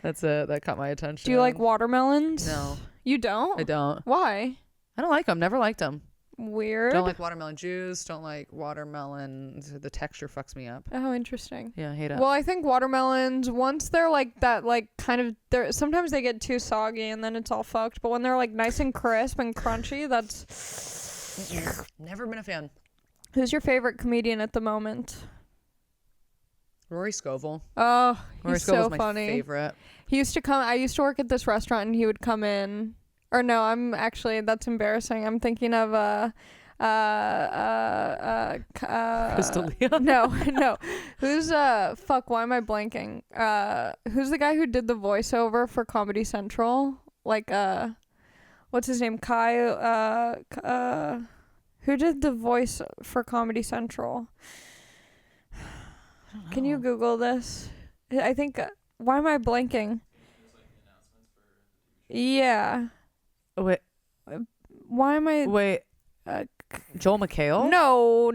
That's it. That caught my attention. Do you like watermelons? No, you don't. I don't. Why? I don't like them. Never liked them. Weird. Don't like watermelon juice. Don't like watermelon. The texture fucks me up. Oh, interesting. Yeah, I hate it. Well, I think watermelons, once they're like that, like kind of, sometimes they get too soggy and then it's all fucked. But when they're like nice and crisp and crunchy, that's... Never been a fan. Who's your favorite comedian at the moment? Rory Scovel. Oh, Rory he's so my funny. Favorite. He used to come, I used to work at this restaurant and he would come in. Or no, that's embarrassing. I'm thinking of Crystal Leon. No. Who's why am I blanking? Who's the guy who did the voiceover for Comedy Central? Like what's his name? Who did the voice for Comedy Central? Can you Google this? I think why am I blanking? Yeah. Wait. Why am I? Wait. Joel McHale? No.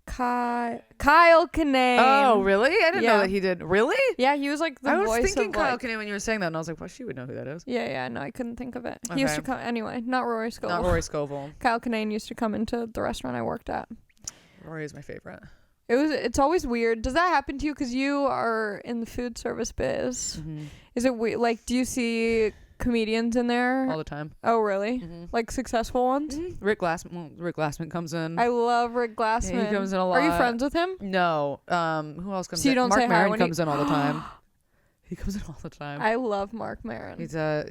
Kyle Kinane. Oh, really? I didn't know that he did. Really? Yeah, he was like the voice of... I was thinking Kyle Kinane when you were saying that, and I was like, well, she would know who that is. Yeah, no, I couldn't think of it. He used to come... Anyway, not Rory Scovel. Not Rory Scovel. Kyle Kinane used to come into the restaurant I worked at. Rory is my favorite. It's always weird. Does that happen to you? Because you are in the food service biz. Mm-hmm. Is it weird? Like, do you see comedians in there all the time? Oh, really? Mm-hmm. Like successful ones? Mm-hmm. Rick Glassman comes in. I love Rick Glassman. Yeah, he comes in a lot. Are you friends with him? No. Who else comes in? So you don't Mark say Maron hi when comes in all the time. He comes in all the time. I love Mark Maron. He's a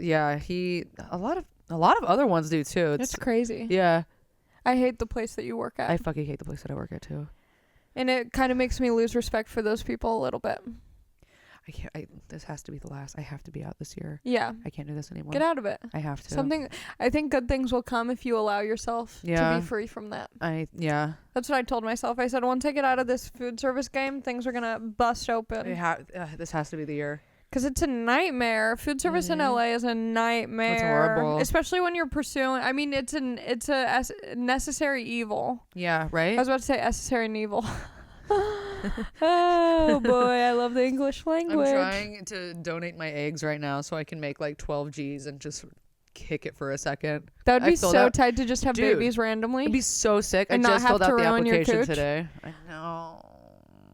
lot of other ones do too. It's crazy. Yeah. I hate the place that you work at. I fucking hate the place that I work at too. And it kind of makes me lose respect for those people a little bit. This has to be the last. I have to be out this year. Yeah. I can't do this anymore. Get out of it. I have to. I think good things will come if you allow yourself to be free from that. That's what I told myself. I said, once I get out of this food service game, things are going to bust open. This has to be the year. Because it's a nightmare. Food service in LA is a nightmare. It's horrible. Especially when you're pursuing... I mean, it's a necessary evil. Yeah, right? I was about to say necessary and evil. Oh boy, I love the English language. I'm trying to donate my eggs right now so I can make like 12 G's and just kick it for a second. That would be so tight to just have babies randomly. It'd be so sick. And I just filled out the application today. I know.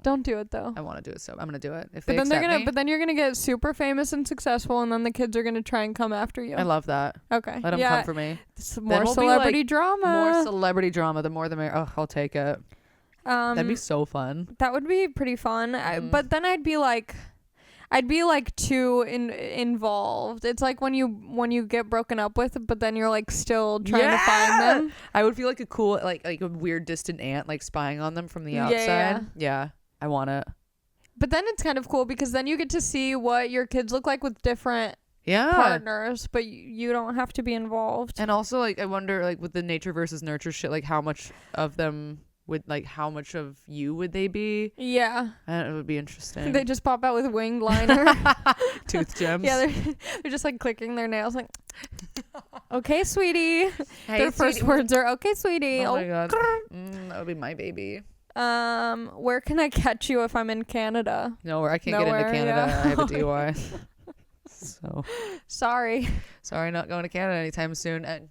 Don't do it though. I want to do it, so I'm gonna do it. But then you're gonna get super famous and successful, and then the kids are gonna try and come after you. I love that. Okay. Let them come for me. More celebrity drama. More celebrity drama. The more the merrier. Oh, I'll take it. That'd be so fun. That would be pretty fun. But then I'd be like too involved. It's like when you get broken up with, but then you're like still trying to find them. I would feel like a cool like a weird distant aunt like spying on them from the outside. Yeah. I want it. But then it's kind of cool because then you get to see what your kids look like with different partners, but you don't have to be involved. And also like I wonder like with the nature versus nurture shit, like how much of them would like how much of you would they be? Yeah. It would be interesting. They just pop out with winged liner. Tooth gems. Yeah, they're just like clicking their nails like okay, sweetie. Hey, their first words are okay, sweetie. Oh my god. That would be my baby. Where can I catch you if I'm in Canada? Nowhere. I can't get Nowhere, into Canada. yeah. I have a DUI. So Sorry. not going to Canada anytime soon. And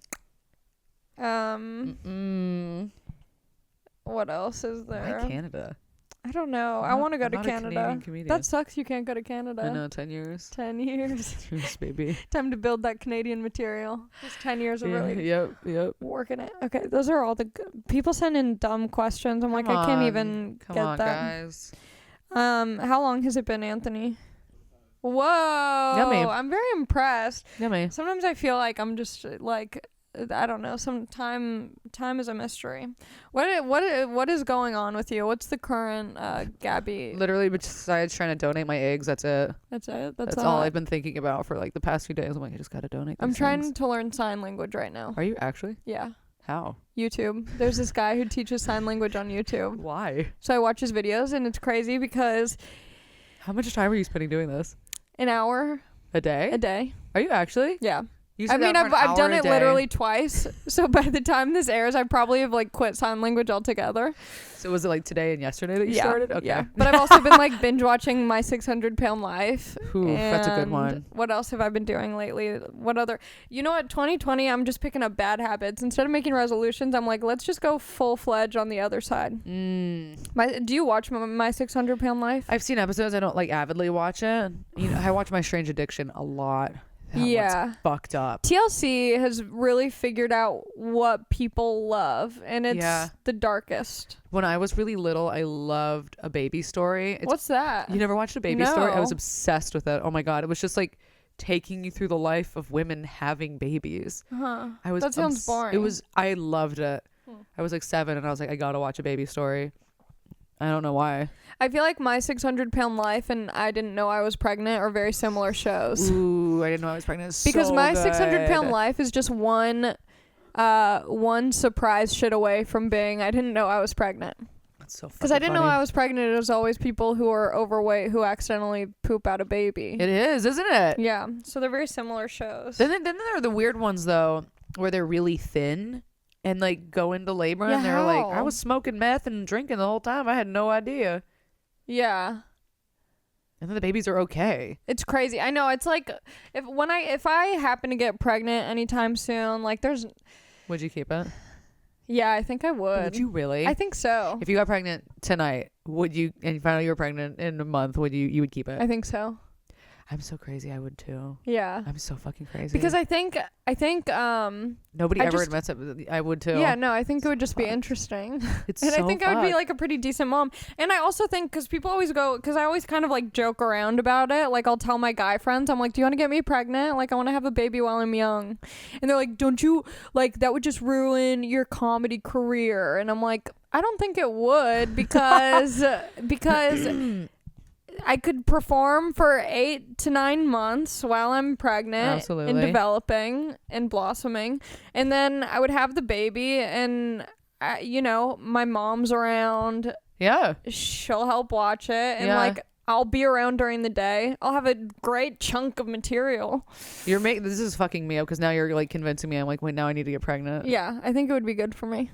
what else is there? why Canada? I don't know. I I'm want to go not to a Canada. Canadian comedian. That sucks. You can't go to Canada. I know, 10 years. 10 years. Yes, baby. Time to build that Canadian material. Just 10 years of really Yep. working it. Okay, those are all the people send in dumb questions. I'm like, I can't even Come get on, that. guys. How long has it been, Anthony? Whoa. Yummy. I'm very impressed. Yummy. Sometimes I feel like I'm just like, I don't know. Some time is a mystery. What is going on with you? What's the current Gabby? Literally, besides trying to donate my eggs, that's it. That's it. That's all I've been thinking about for like the past few days. I'm like, I just gotta donate. I'm these trying things. to learn sign language right now. Are you actually? Yeah. How? YouTube. There's this guy who teaches sign language on YouTube. Why? So I watch his videos and it's crazy because How much time are you spending doing this? an hour A day? a day. Are you actually? Yeah. You I sit mean, down for an I've hour done a it day. literally twice. So by the time this airs, I probably have like quit sign language altogether. So was it like today and yesterday that you started? Okay. Yeah. But I've also been like binge watching My 600-Pound Life. Ooh, that's a good And one. What else have I been doing lately? What other? You know what? 2020, I'm just picking up bad habits. Instead of making resolutions, I'm like, let's just go full-fledged on the other side. Do you watch My 600-Pound Life? I've seen episodes. I don't like avidly watch it. You know, I watch My Strange Addiction a lot. That Yeah. one's fucked up. TLC has really figured out what people love, and it's Yeah. the darkest. When I was really little, I loved A Baby Story. What's that? You never watched A Baby Story? I was No. obsessed with it. Oh my god, it was just like taking you through the life of women having babies. Huh. I was That sounds boring. It was. I loved it. I was like 7, and I was like, I gotta watch A Baby Story. I don't know why. I feel like My 600-Pound Life and I Didn't Know I Was Pregnant are very similar shows. Ooh, I didn't know I was pregnant. It's Because so My good. 600-Pound Life is just one surprise shit away from being I didn't know I was pregnant. That's so. Because I didn't know I was pregnant. It was always people who are overweight who accidentally poop out a baby. It is, isn't it? Yeah. So they're very similar shows. Then there are the weird ones though, where they're really thin and like go into labor, Yeah, and they're like, I how? was smoking meth and drinking the whole time. I had no idea. Yeah. And then the babies are okay. It's crazy. I know. It's like if I happen to get pregnant anytime soon, like there's. Would you keep it? Yeah, I think I would. Would you really? I think so. If you got pregnant tonight, would you? And you found out you were pregnant in a month, would you? You would keep it? I think so. I'm so crazy. I would too. Yeah. I'm so fucking crazy. Because I think nobody I ever just- admits it. But I would too. yeah, no, I think it would just be Fucked. interesting. It's And so I think I would be fucked. like a pretty decent mom. And I also think, because people always go, because I always kind of like joke around about it. Like I'll tell my guy friends, I'm like, do you want to get me pregnant? Like I want to have a baby while I'm young. And they're like, don't you, like that would just ruin your comedy career. And I'm like, I don't think it would because I could perform for 8 to 9 months while I'm pregnant Absolutely. and developing and blossoming. And then I would have the baby and, my mom's around. Yeah. She'll help watch it. And Yeah. like, I'll be around during the day. I'll have a great chunk of material. This is fucking me up because now you're like convincing me. I'm like, wait, now I need to get pregnant. Yeah, I think it would be good for me.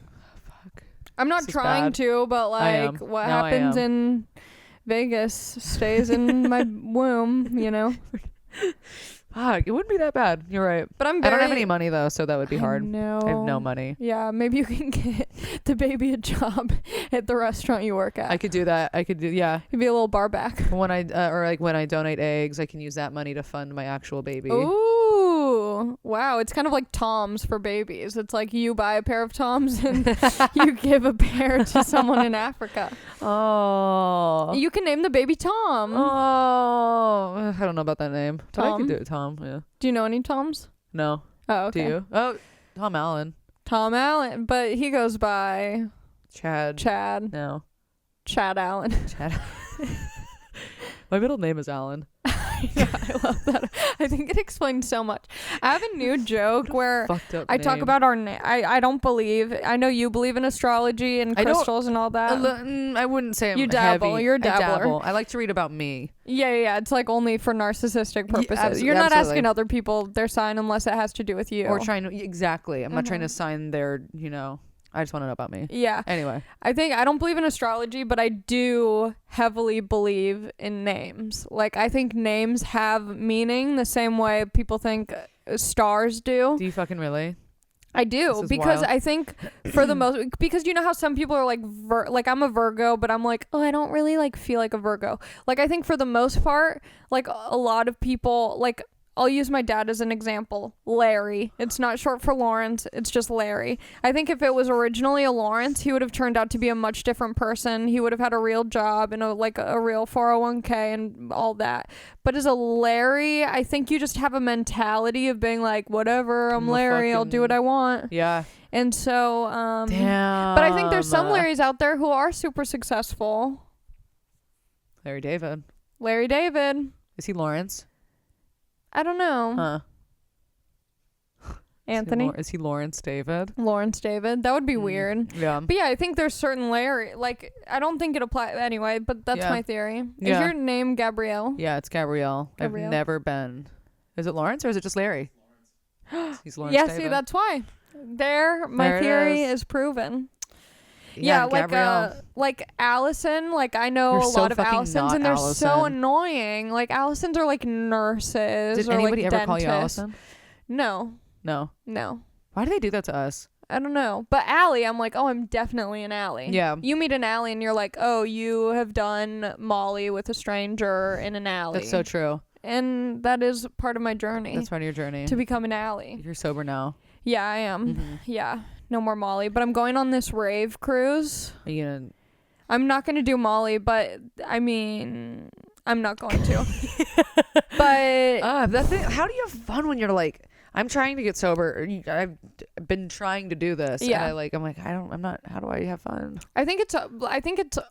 Fuck. I'm not This is trying bad. to, but I am. like what Now I happens am. in Vegas stays in my womb, Fuck. It wouldn't be that bad. You're right. But I'm I very don't have any money though, so that would be hard. No. I have no money. Yeah, maybe you can get the baby a job at the restaurant you work at. I could do that. Yeah. You'd be a little bar back. When I donate eggs, I can use that money to fund my actual baby. Ooh, wow. It's kind of like Toms for babies. It's like you buy a pair of Toms and you give a pair to someone in Africa. Oh. You can name the baby Tom. Oh. I don't know about that name. But I Tom? could do it, Tom. Yeah. Do you know any Toms? No. Oh, okay. Do you? Oh, Tom Allen. Tom Allen, but he goes by Chad. Chad. No. Chad Allen. Chad. My middle name is Allen. Yeah, I love that. I think it explains so much. I have a new joke where Fucked up I talk name. about our I don't believe. I know you believe in astrology and I don't- crystals and all that. I wouldn't say I'm You dabble. heavy. You're a I dabbler. dabble. I like to read about me. Yeah. It's like only for narcissistic purposes. You're not absolutely. asking other people their sign unless it has to do with you. Or trying to exactly. I'm not trying to Mm-hmm. sign their, I just want to know about me. Yeah. Anyway. I don't believe in astrology, but I do heavily believe in names. Like, I think names have meaning the same way people think stars do. Do you fucking really? I do, because wild. I think for the most, because you know how some people are like, like I'm a Virgo, but I'm like, oh, I don't really like feel like a Virgo. Like, I think for the most part, like a lot of people, like, I'll use my dad as an example. Larry. It's not short for Lawrence. It's just Larry. I think if it was originally a Lawrence, he would have turned out to be a much different person. He would have had a real job and a real 401k and all that. But as a Larry, I think you just have a mentality of being like, whatever, I'm Larry. I'll do what I want. Yeah. And so, damn. But I think there's some Larrys out there who are super successful. Larry David. Larry David. Is he Lawrence? I don't know. Huh. Anthony? Is he Lawrence David? Lawrence David. That would be weird. Yeah. But yeah, I think there's certain Larry. Like, I don't think it applies anyway, but that's my theory. Is your name Gabrielle? Yeah, it's Gabrielle. I've never been. Is it Lawrence or is it just Larry? He's Lawrence David. See, that's why. My theory is proven. Yeah, like Allison, like I know a lot of Allisons and they're so annoying. Like Allisons are like nurses. Did or anybody like ever dentists. call you Allison? No. Why do they do that to us? I don't know. But Allie, I'm like, oh, I'm definitely an Allie. Yeah. You meet an Allie and you're like, oh, you have done Molly with a stranger in an alley. That's so true. And that is part of my journey. That's part of your journey. To become an Allie. You're sober now. Yeah, I am. Mm-hmm. Yeah. No more Molly. But I'm going on this Rave cruise. Are you gonna... I'm not going to do Molly, but I mean, I'm not going to. But... how do you have fun when you're like... I'm trying to get sober. I've been trying to do this. Yeah. And I'm not. How do I have fun? I think it's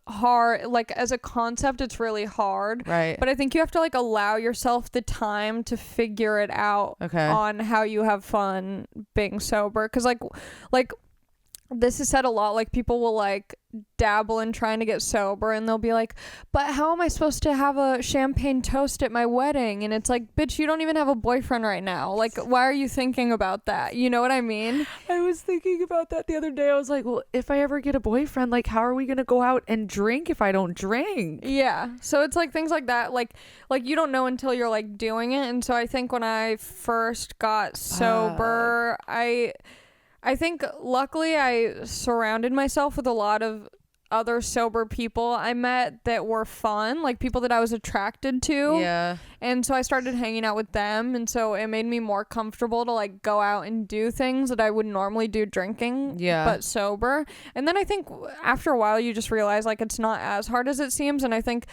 hard. Like as a concept, it's really hard. Right. But I think you have to like allow yourself the time to figure it out. Okay. On how you have fun being sober. Because like this is said a lot. Like people will like dabble in trying to get sober and they'll be like, but how am I supposed to have a champagne toast at my wedding? And it's like, bitch, you don't even have a boyfriend right now. Like, why are you thinking about that? You know what I mean? I was thinking about that the other day. I was like, well, if I ever get a boyfriend, like, how are we going to go out and drink if I don't drink? Yeah. So it's like things like that. Like you don't know until you're like doing it. And so I think when I first got sober, I think luckily I surrounded myself with a lot of other sober people I met that were fun, like people that I was attracted to. Yeah. And so I started hanging out with them, and so it made me more comfortable to like go out and do things that I would normally do drinking, but sober. And then I think after a while you just realize like it's not as hard as it seems, and I think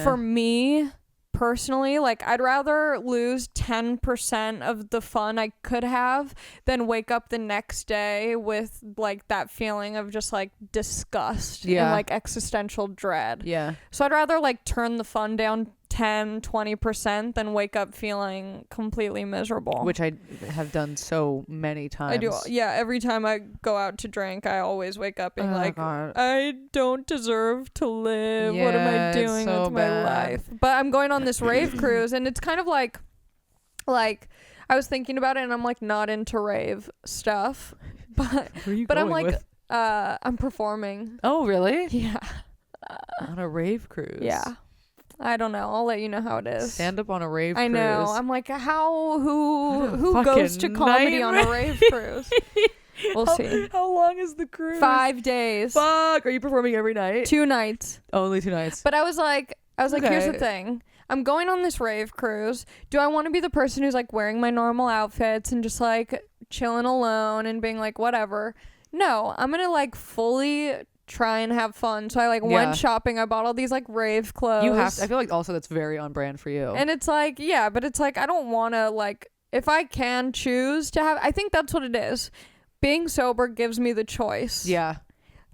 for me personally, like I'd rather lose 10% of the fun I could have than wake up the next day with like that feeling of just like disgust and like existential dread. Yeah. So I'd rather like turn the fun down 10-20% than wake up feeling completely miserable, which I have done so many times. I do. Yeah, every time I go out to drink I always wake up being I don't deserve to live. What am I doing with my life? But I'm going on this rave cruise and it's kind of like I was thinking about it and I'm like not into rave stuff, but I'm like I'm performing. Oh really? Yeah. On a rave cruise. Yeah. I don't know. I'll let you know how it is. Stand up on a rave cruise. I know. I'm like, who goes to comedy on a rave cruise? We'll see. How long is the cruise? 5 days. Fuck. Are you performing every night? 2 nights. Only 2 nights. But I was like, okay. Here's the thing. I'm going on this rave cruise. Do I want to be the person who's like wearing my normal outfits and just like chilling alone and being like, whatever? No, I'm going to like fully try and have fun. So I like went shopping. I bought all these like rave clothes. You have to. I feel like also that's very on brand for you. And it's like, yeah, but it's like I don't want to like, if I can choose to have, I think that's what it is. Being sober gives me the choice. Yeah.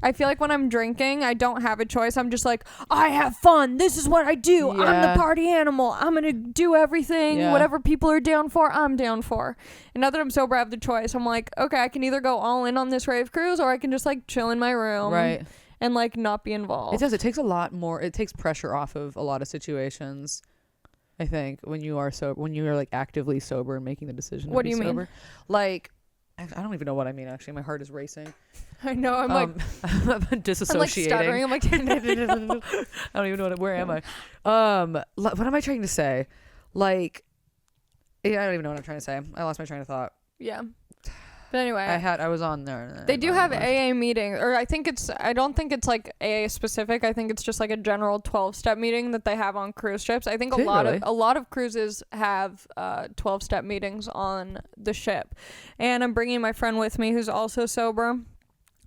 I feel like when I'm drinking, I don't have a choice. I'm just like, I have fun. This is what I do. Yeah. I'm the party animal. I'm going to do everything. Yeah. Whatever people are down for, I'm down for. And now that I'm sober, I have the choice. I'm like, okay, I can either go all in on this rave cruise or I can just like chill in my room. Right. And like not be involved. It does. It takes a lot more. It takes pressure off of a lot of situations. I think when you are sober, when you are like actively sober and making the decision. What do you mean? Like, I don't even know what I mean. Actually, my heart is racing. I know. I'm I'm disassociating. I'm like stuttering. I'm like, I don't even know where am I. What am I trying to say? Like, yeah, I don't even know what I'm trying to say. I lost my train of thought. yeah. But anyway, I was on there. they do have AA meeting, or I don't think it's like AA specific. I think it's just like a general 12-step meeting that they have on cruise ships. I think a lot of cruises have 12-step meetings on the ship. And I'm bringing my friend with me who's also sober.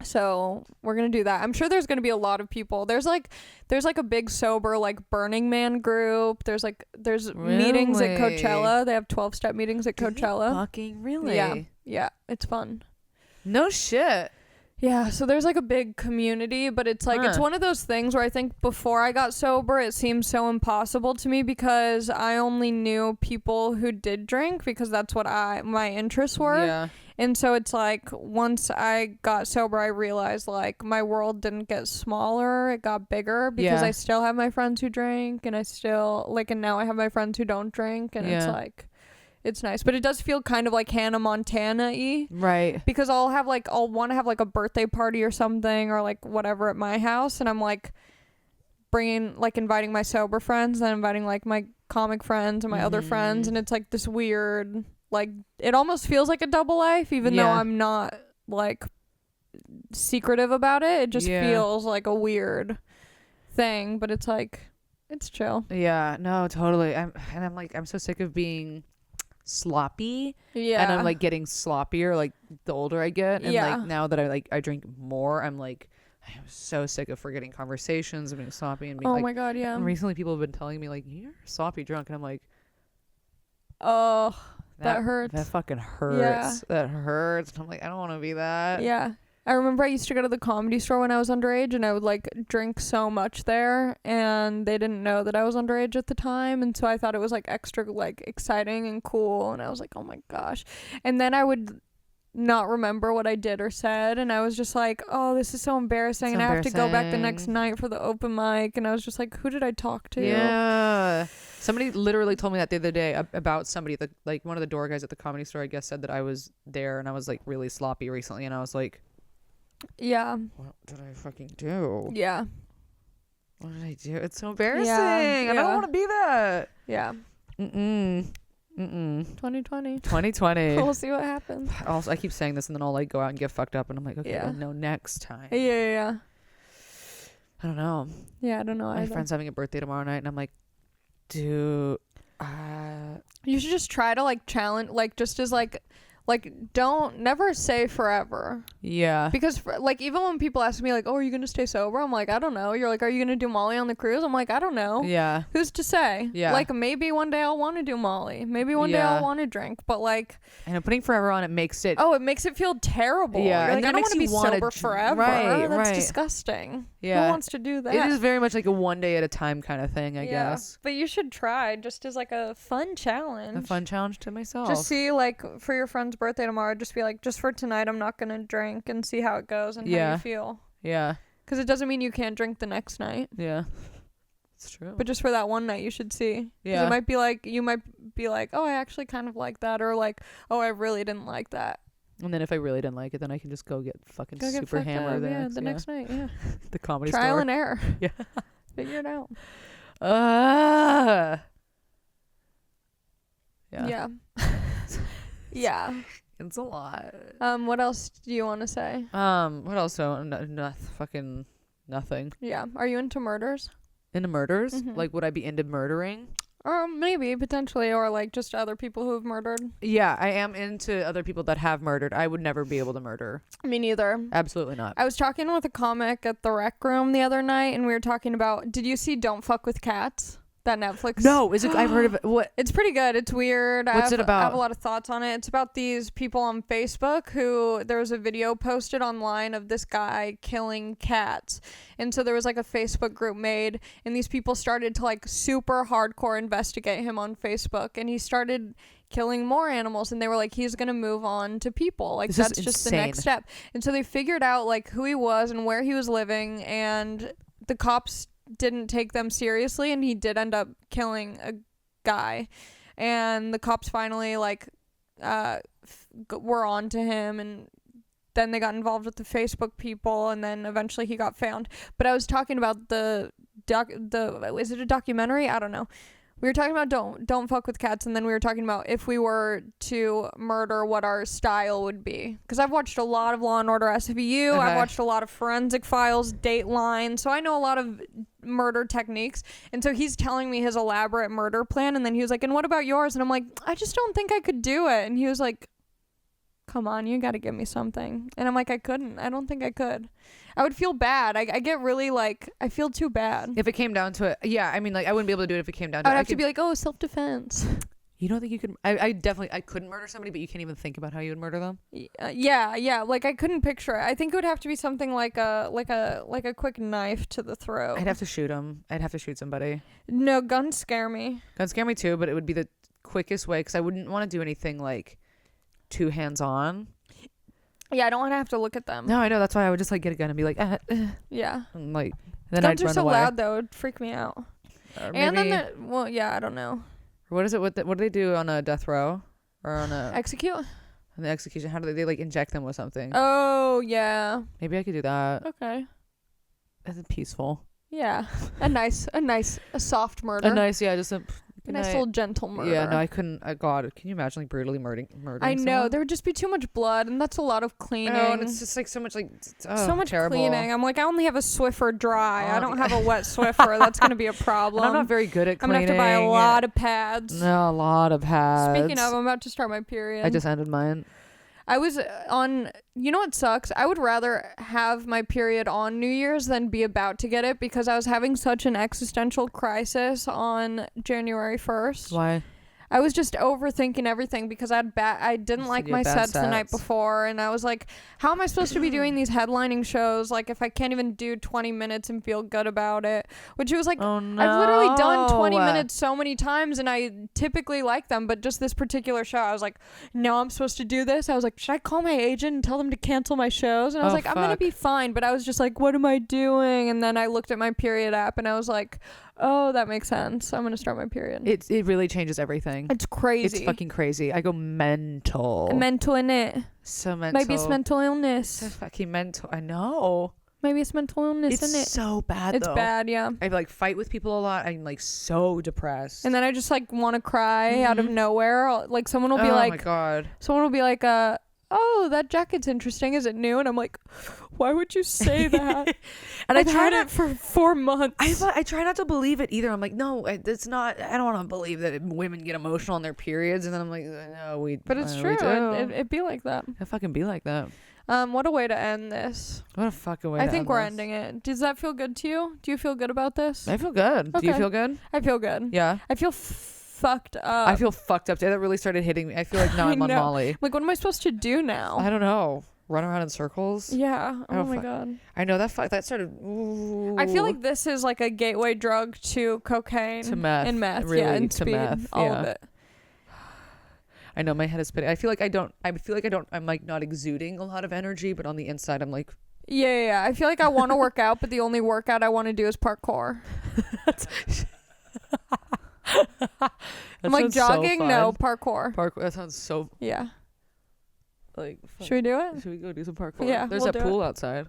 So we're going to do that. I'm sure there's going to be a lot of people. There's like a big sober like Burning Man group. There's meetings at Coachella. They have 12-step meetings at Coachella. Fucking really? Yeah, it's fun. No shit. Yeah, so there's like a big community, but it's like it's one of those things where I think before I got sober, it seemed so impossible to me because I only knew people who did drink because that's what my interests were. Yeah. And so it's like once I got sober, I realized like my world didn't get smaller, it got bigger because I still have my friends who drink and I still like, and now I have my friends who don't drink, and it's like, it's nice, but it does feel kind of like Hannah Montana-y. Right. Because I'll want to have like a birthday party or something or like whatever at my house, and I'm like inviting my sober friends, then inviting like my comic friends and my other friends, and it's like this weird, like it almost feels like a double life, even though I'm not like secretive about it. It just feels like a weird thing, but it's like, it's chill. Yeah, no, totally. I'm so sick of being sloppy, and I'm like getting sloppier like the older I get, and like now that I drink more, I'm so sick of forgetting conversations and being sloppy and being my god, yeah. And recently people have been telling me like, you're sloppy drunk, and I'm like, oh, that hurts. That fucking hurts. That hurts. And I'm like, I don't want to be that. Yeah. I remember I used to go to the Comedy Store when I was underage, and I would like drink so much there, and they didn't know that I was underage at the time, and so I thought it was like extra like exciting and cool, and I was like, oh my gosh. And then I would not remember what I did or said, and I was just like, oh, this is so embarrassing, and I have to go back the next night for the open mic, and I was just like, who did I talk to? Yeah. Somebody literally told me that the other day about somebody that like one of the door guys at the Comedy Store, I guess, said that I was there and I was like really sloppy recently, and I was like, yeah, what did I fucking do? Yeah. What did I do? It's so embarrassing. Yeah. I don't want to be that. Yeah. 2020. We'll see what happens. Also, I keep saying this, and then I'll like go out and get fucked up, and I'm like, okay, well, no, next time. Yeah. I don't know. Yeah, I don't know. My friend's having a birthday tomorrow night, and I'm like, dude, you should just try to like challenge, like just as like don't never say forever. Yeah. Because like even when people ask me like, oh, are you gonna stay sober? I'm like, I don't know. You're like, are you gonna do Molly on the cruise? I'm like, I don't know. Yeah. Who's to say? Yeah. Like maybe one day I'll want to do Molly. Maybe one day I'll want to drink. But like, and putting forever on it makes it. Oh, it makes it feel terrible. Yeah. You're like, and I don't want to be sober forever. Right. That's disgusting. Yeah. Who wants to do that? It is very much like a one day at a time kind of thing, I guess. But you should try just as like a fun challenge. A fun challenge to myself. Just see like for your friend's birthday tomorrow, just be like, just for tonight, I'm not gonna drink, and see how it goes and how you feel. Yeah. Because it doesn't mean you can't drink the next night. Yeah. It's true. But just for that one night, you should see. Yeah. It might be like, you might be like, oh, I actually kind of like that, or like, oh, I really didn't like that. And then if I really didn't like it, then I can just go get fucking super hammered. The next night. Yeah. The Comedy Trial Store. and error. Yeah. Figure it out. Yeah. Yeah. It's a lot. What else do you want to say? What else? Fucking nothing. Yeah. Are you into murders? Into murders? Mm-hmm. Like, would I be into murdering? Maybe, potentially, or like just other people who have murdered. Yeah, I am into other people that have murdered. I would never be able to murder. Me neither. Absolutely not. I was talking with a comic at the Rec Room the other night, and we were talking about, did you see Don't Fuck with Cats? That Netflix. No, is it? I've heard of it. What? It's pretty good. It's weird. What's it about? I have a lot of thoughts on it. It's about these people on Facebook who there was a video posted online of this guy killing cats. And so there was like a Facebook group made, and these people started to like super hardcore investigate him on Facebook, and he started killing more animals, and they were like, he's gonna move on to people, like that's just the next step. And so they figured out like who he was and where he was living, and the cops didn't take them seriously, and he did end up killing a guy, and the cops finally like were on to him, and then they got involved with the Facebook people, and then eventually he got found. But I was talking about is it a documentary? I don't know. We were talking about don't fuck with cats, and then we were talking about if we were to murder, what our style would be. Because I've watched a lot of Law and Order SVU. Okay. I've watched a lot of Forensic Files, Dateline. So I know a lot of murder techniques. And so he's telling me his elaborate murder plan, and then he was like, and what about yours? And I'm like, I just don't think I could do it. And he was like, come on, you got to give me something. And I'm like, I couldn't. I don't think I could. I would feel bad. I get really like, I feel too bad. If it came down to it, yeah, I mean, like, I wouldn't be able to do it if it came down to it. I'd have to be like, oh, self-defense. You don't think you could? I couldn't murder somebody, but you can't even think about how you would murder them. Yeah. Like, I couldn't picture it. I think it would have to be something like a quick knife to the throat. I'd have to shoot them. I'd have to shoot somebody. No, guns scare me. Guns scare me too, but it would be the quickest way because I wouldn't want to do anything like too hands-on. Yeah, I don't want to have to look at them. No, I know. That's why I would just like get a gun and be like, yeah. And, like, then Guns I'd are run so away. loud though, it'd freak me out. Or And maybe, then I don't know. what is it? What do they do on a death row or on a Execute? on the execution? How do they like inject them with something? Oh yeah. Maybe I could do that. Okay. That's peaceful. Yeah. A soft murder. Just a nice little gentle murder. Yeah, no, I couldn't. God, can you imagine like brutally murdering I know someone? there would just be too much blood, and that's a lot of cleaning. Oh, and it's just like so much so much terrible. cleaning. I'm like, I only have a Swiffer dry. I don't have a wet Swiffer. That's gonna be a problem. And I'm not very good at cleaning. I'm gonna have to buy a lot of pads. No, a lot of pads. Speaking of, I'm about to start my period. I just ended mine. I was on, you know what sucks? I would rather have my period on New Year's than be about to get it because I was having such an existential crisis on January 1st. Why? I was just overthinking everything because I didn't like my sets the night before, and I was like, how am I supposed to be doing these headlining shows like if I can't even do 20 minutes and feel good about it? Which it was like, oh, no. I've literally done 20 minutes so many times and I typically like them, but just this particular show I was like, no, I'm supposed to do this. I was like, should I call my agent and tell them to cancel my shows? And I was like, I'm gonna be fine, but I was just like, what am I doing? And then I looked at my period app and I was like, oh, that makes sense. I'm gonna start my period. It really changes everything. It's crazy. It's fucking crazy. I go mental. Mental in it. So mental. Maybe it's mental illness. So fucking mental. I know. Maybe it's mental illness, isn't it? It's so bad, It's though. bad, yeah. I like fight with people a lot. I'm like so depressed. And then I just like want to cry out of nowhere. Like someone will be oh like, my God. Someone will be like, oh, that jacket's interesting. Is it new? And I'm like, why would you say that? And I've had it for 4 months. I try not to believe it either. I'm like, no, it's not. I don't want to believe that women get emotional on their periods. And then I'm like, no, But it's true. It'd be like that. It fucking be like that. What a way to end this. What a fucking way. I think we're ending it. Does that feel good to you? Do you feel good about this? I feel good. Okay. Do you feel good? I feel good. Yeah. I feel fucked up. I feel fucked up today. That really started hitting me. I feel like now I'm on Molly. Like, what am I supposed to do now? I don't know. Run around in circles. Yeah. Oh my God. I know that started. Ooh. I feel like this is like a gateway drug to cocaine, to meth, and meth, really, yeah, and to speed, meth, all yeah. of it. I know my head is spinning. I feel like I don't. I'm like not exuding a lot of energy, but on the inside, I'm like. Yeah. I feel like I want to work out, but the only workout I want to do is parkour. I'm like jogging, so no parkour. Parkour. That sounds so. Yeah. Like. Should we do it? Should we go do some parkour? Yeah. There's a pool outside.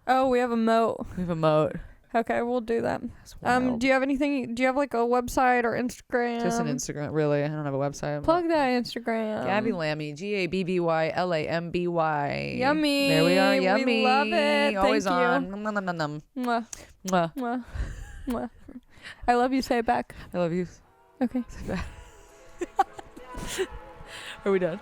Oh, we have a moat. We have a moat. Okay, we'll do that. Wild. Do you have anything? Do you have like a website or Instagram? Just an Instagram. Really, I don't have a website. Plug that Instagram. Gabby Lamby, GABBYLAMBY. Yummy. There we are. Yummy. We love it. Always Thank on. you. Mwah. Mwah. Mwah. Mwah. Mwah. I love you. Say it back. I love you. Okay. Say it back. Are we done?